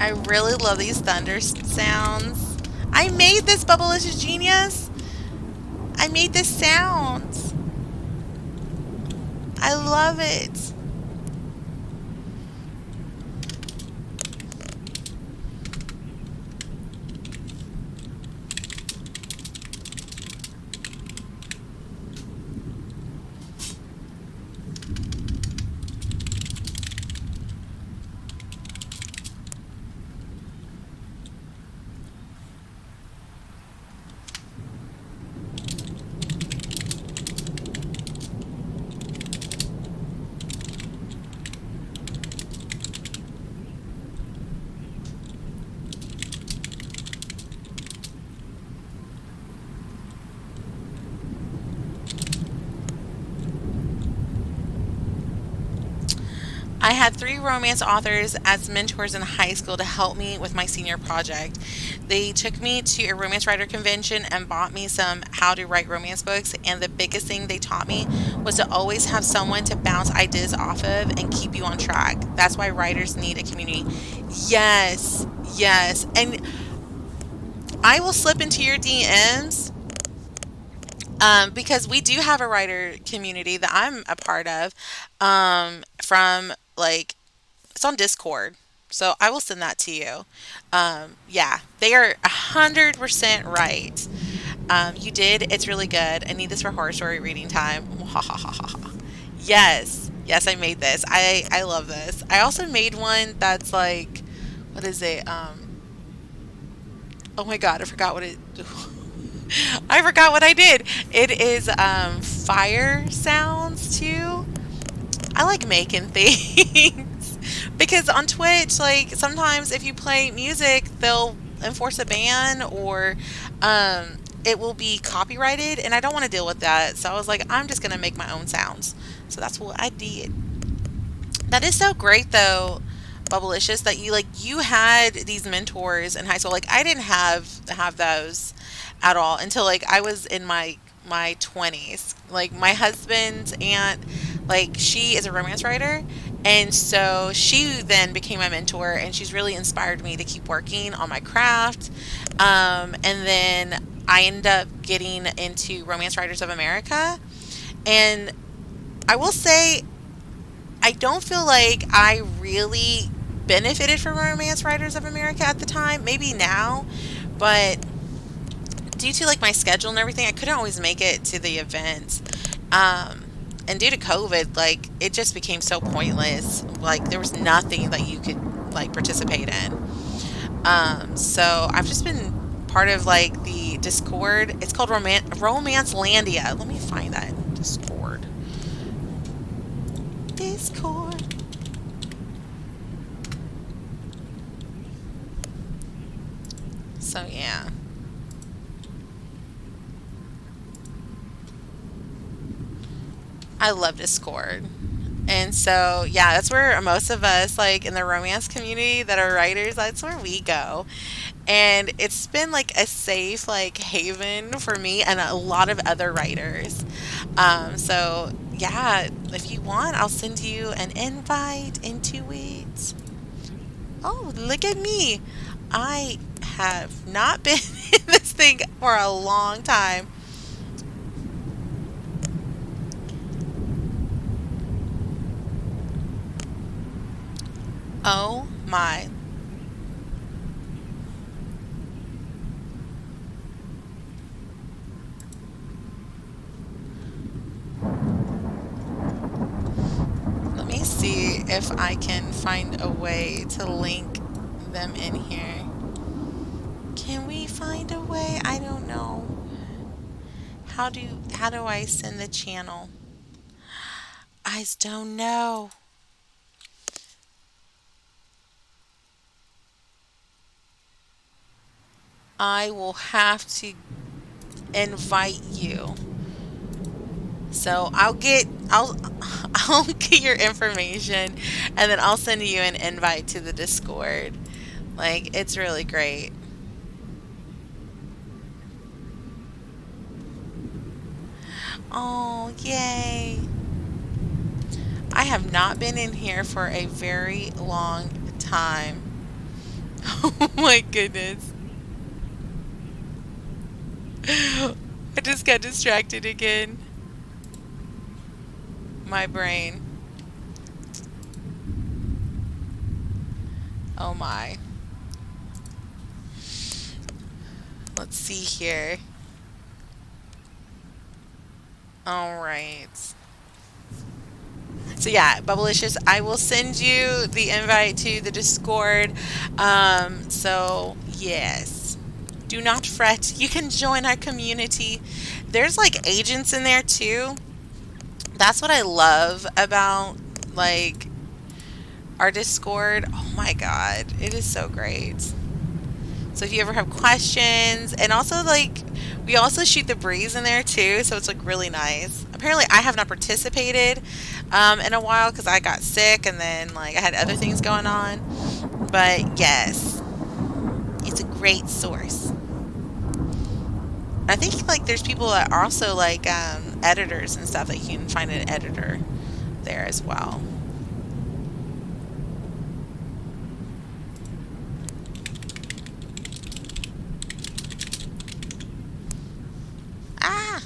I really love these thunder sounds. I made this Bubblicious Genius. I made this sound. I love it. I had three romance authors as mentors in high school to help me with my senior project. They took me to a romance writer convention and bought me some how to write romance books. And the biggest thing they taught me was to always have someone to bounce ideas off of and keep you on track. That's why writers need a community. Yes, yes. And I will slip into your DMs because we do have a writer community that I'm a part of from like it's on Discord. So I will send that to you. Yeah, they are 100% right. You did. It's really good. I need this for horror story reading time. Yes. Yes, I made this. I love this. I also made one that's like, what is it? Oh my God, I forgot what it. I forgot what I did. It is fire sounds too. I like making things because on Twitch, like sometimes if you play music, they'll enforce a ban or it will be copyrighted, and I don't want to deal with that. So I was like, I'm just gonna make my own sounds. So that's what I did. That is so great though, Bubblicious, that you had these mentors in high school. Like I didn't have those at all until like I was in my 20s. Like my husband's aunt Like, she is a romance writer, and so she then became my mentor, and she's really inspired me to keep working on my craft. And then I ended up getting into Romance Writers of America, and I will say I don't feel like I really benefited from Romance Writers of America at the time. Maybe now, but due to like my schedule and everything, I couldn't always make it to the events. Um, and due to COVID, like it just became so pointless. Like there was nothing that you could like participate in. So I've just been part of like the Discord. It's called Romance Landia. Let me find that Discord. Discord. So yeah. I love Discord. And so, yeah, that's where most of us, like in the romance community that are writers, that's where we go. And it's been like a safe, like, haven for me and a lot of other writers. So, yeah, if you want, I'll send you an invite into it. Oh, look at me. I have not been in this thing for a long time. Oh my. Let me see if I can find a way to link them in here. Can we find a way? I don't know. How do I send the channel? I just don't know. I will have to invite you. So I'll get your information and then I'll send you an invite to the Discord. Like it's really great. Oh, yay. I have not been in here for a very long time. Oh my goodness. I just got distracted again. My brain. Oh my. Let's see here. All right. So yeah, Bubblicious, I will send you the invite to the Discord. So yes. Do not fret. You can join our community. There's like agents in there too. That's what I love about like our Discord. Oh my god, it is so great. So if you ever have questions, and also like we also shoot the breeze in there too, so it's like really nice. Apparently, I have not participated in a while because I got sick, and then like I had other things going on. But yes, it's a great source. I think like there's people that are also like editors and stuff that you can find an editor there as well. Ah,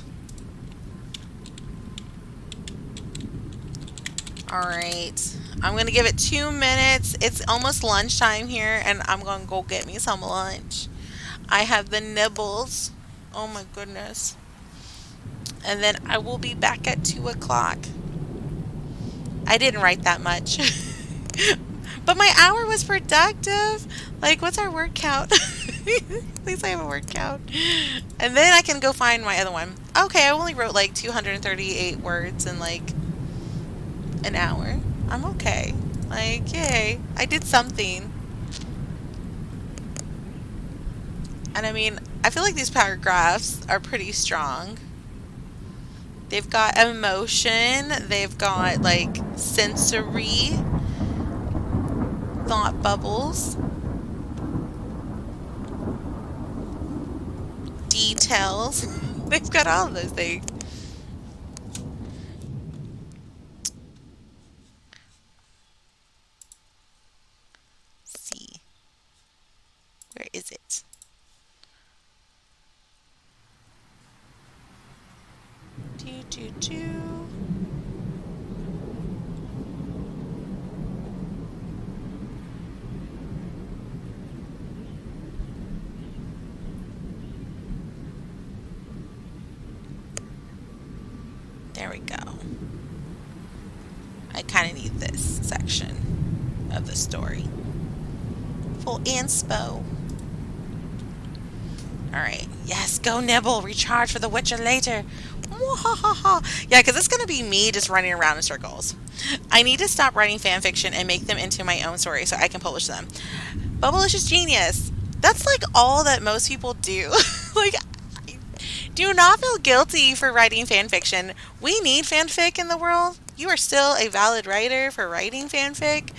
all right. I'm gonna give it 2 minutes. It's almost lunchtime here, and I'm gonna go get me some lunch. I have the nibbles. Oh my goodness. And then I will be back at 2 o'clock. I didn't write that much. But my hour was productive. Like, what's our word count? At least I have a word count. And then I can go find my other one. Okay, I only wrote like 238 words in like an hour. I'm okay. Like, yay. I did something. And I mean, I feel like these paragraphs are pretty strong. They've got emotion, they've got like sensory thought bubbles, details. They've got all of those things. Where is it? Do, do, do. There we go. I kind of need this section of the story. Full inspo. Alright. Yes, go nibble. Recharge for the Witcher later. Yeah, because it's going to be me just running around in circles. I need to stop writing fan fiction and make them into my own story so I can publish them. Bubblicious genius. That's like all that most people do. Like, do not feel guilty for writing fan fiction. We need fanfic in the world. You are still a valid writer for writing fanfic.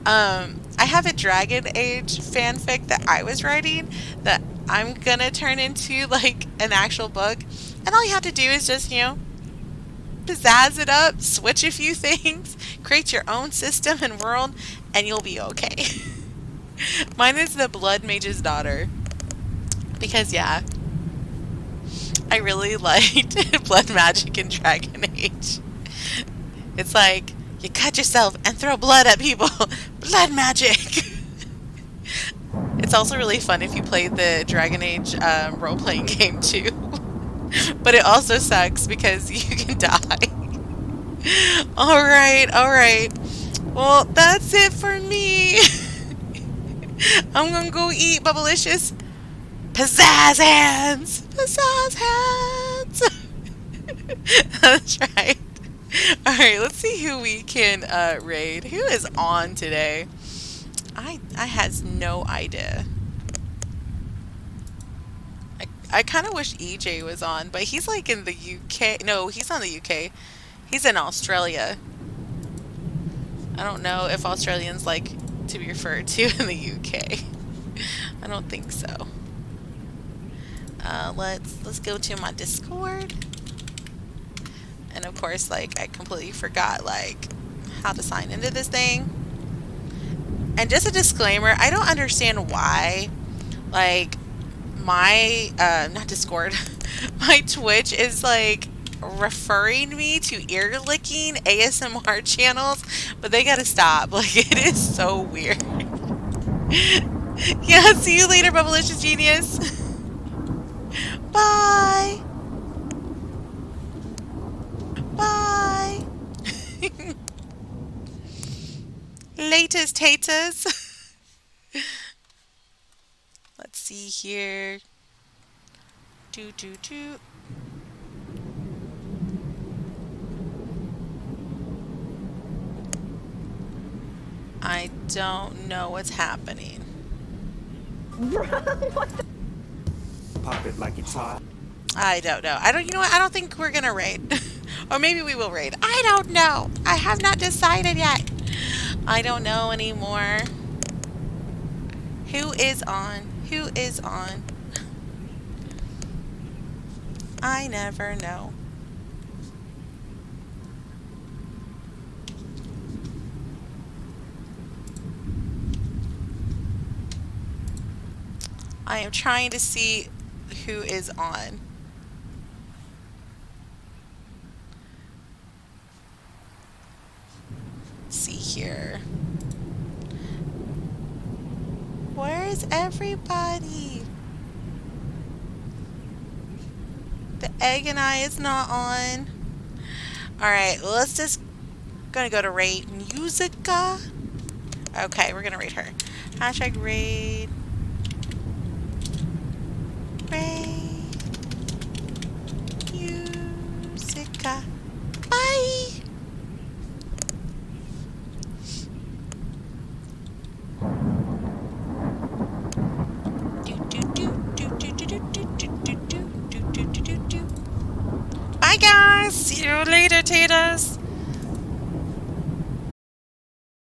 I have a Dragon Age fanfic that I was writing that I'm gonna turn into like an actual book. And all you have to do is just, pizzazz it up, switch a few things, create your own system and world, and you'll be okay. Mine is the Blood Mage's Daughter. Because, yeah, I really liked blood magic in Dragon Age. It's like, you cut yourself and throw blood at people. Blood magic! It's also really fun if you play the Dragon Age role-playing game too. But it also sucks because you can die. Alright. Well, that's it for me. I'm gonna go eat Bubblicious. Pizzazz hands! Pizzazz hands! That's right. Alright, let's see who we can raid. Who is on today? I has no idea. I kind of wish EJ was on, but he's like in the UK. No, he's not in the UK. He's in Australia. I don't know if Australians like to be referred to in the UK. I don't think so. Let's go to my Discord. And of course, like, I completely forgot, like, how to sign into this thing. And just a disclaimer, I don't understand why, like, my, not Discord, my Twitch is, like, referring me to ear-licking ASMR channels, but they gotta stop. Like, it is so weird. Yeah, see you later, Bubblicious Genius. Bye. Bye. Latest haters. Let's see here. Do. I don't know what's happening. Pop it like it's hot. I don't know. You know what? I don't think we're gonna raid. Or maybe we will raid. I don't know. I have not decided yet. I don't know anymore. Who is on? Who is on? I never know. I am trying to see who is on. Let's see here. Where is everybody? The Egg and I is not on. Alright, well, let's just gonna go to raid Musica. Okay, we're gonna raid her. Hashtag raid. Raid Musica. Bye. Bye guys. See you later, taters.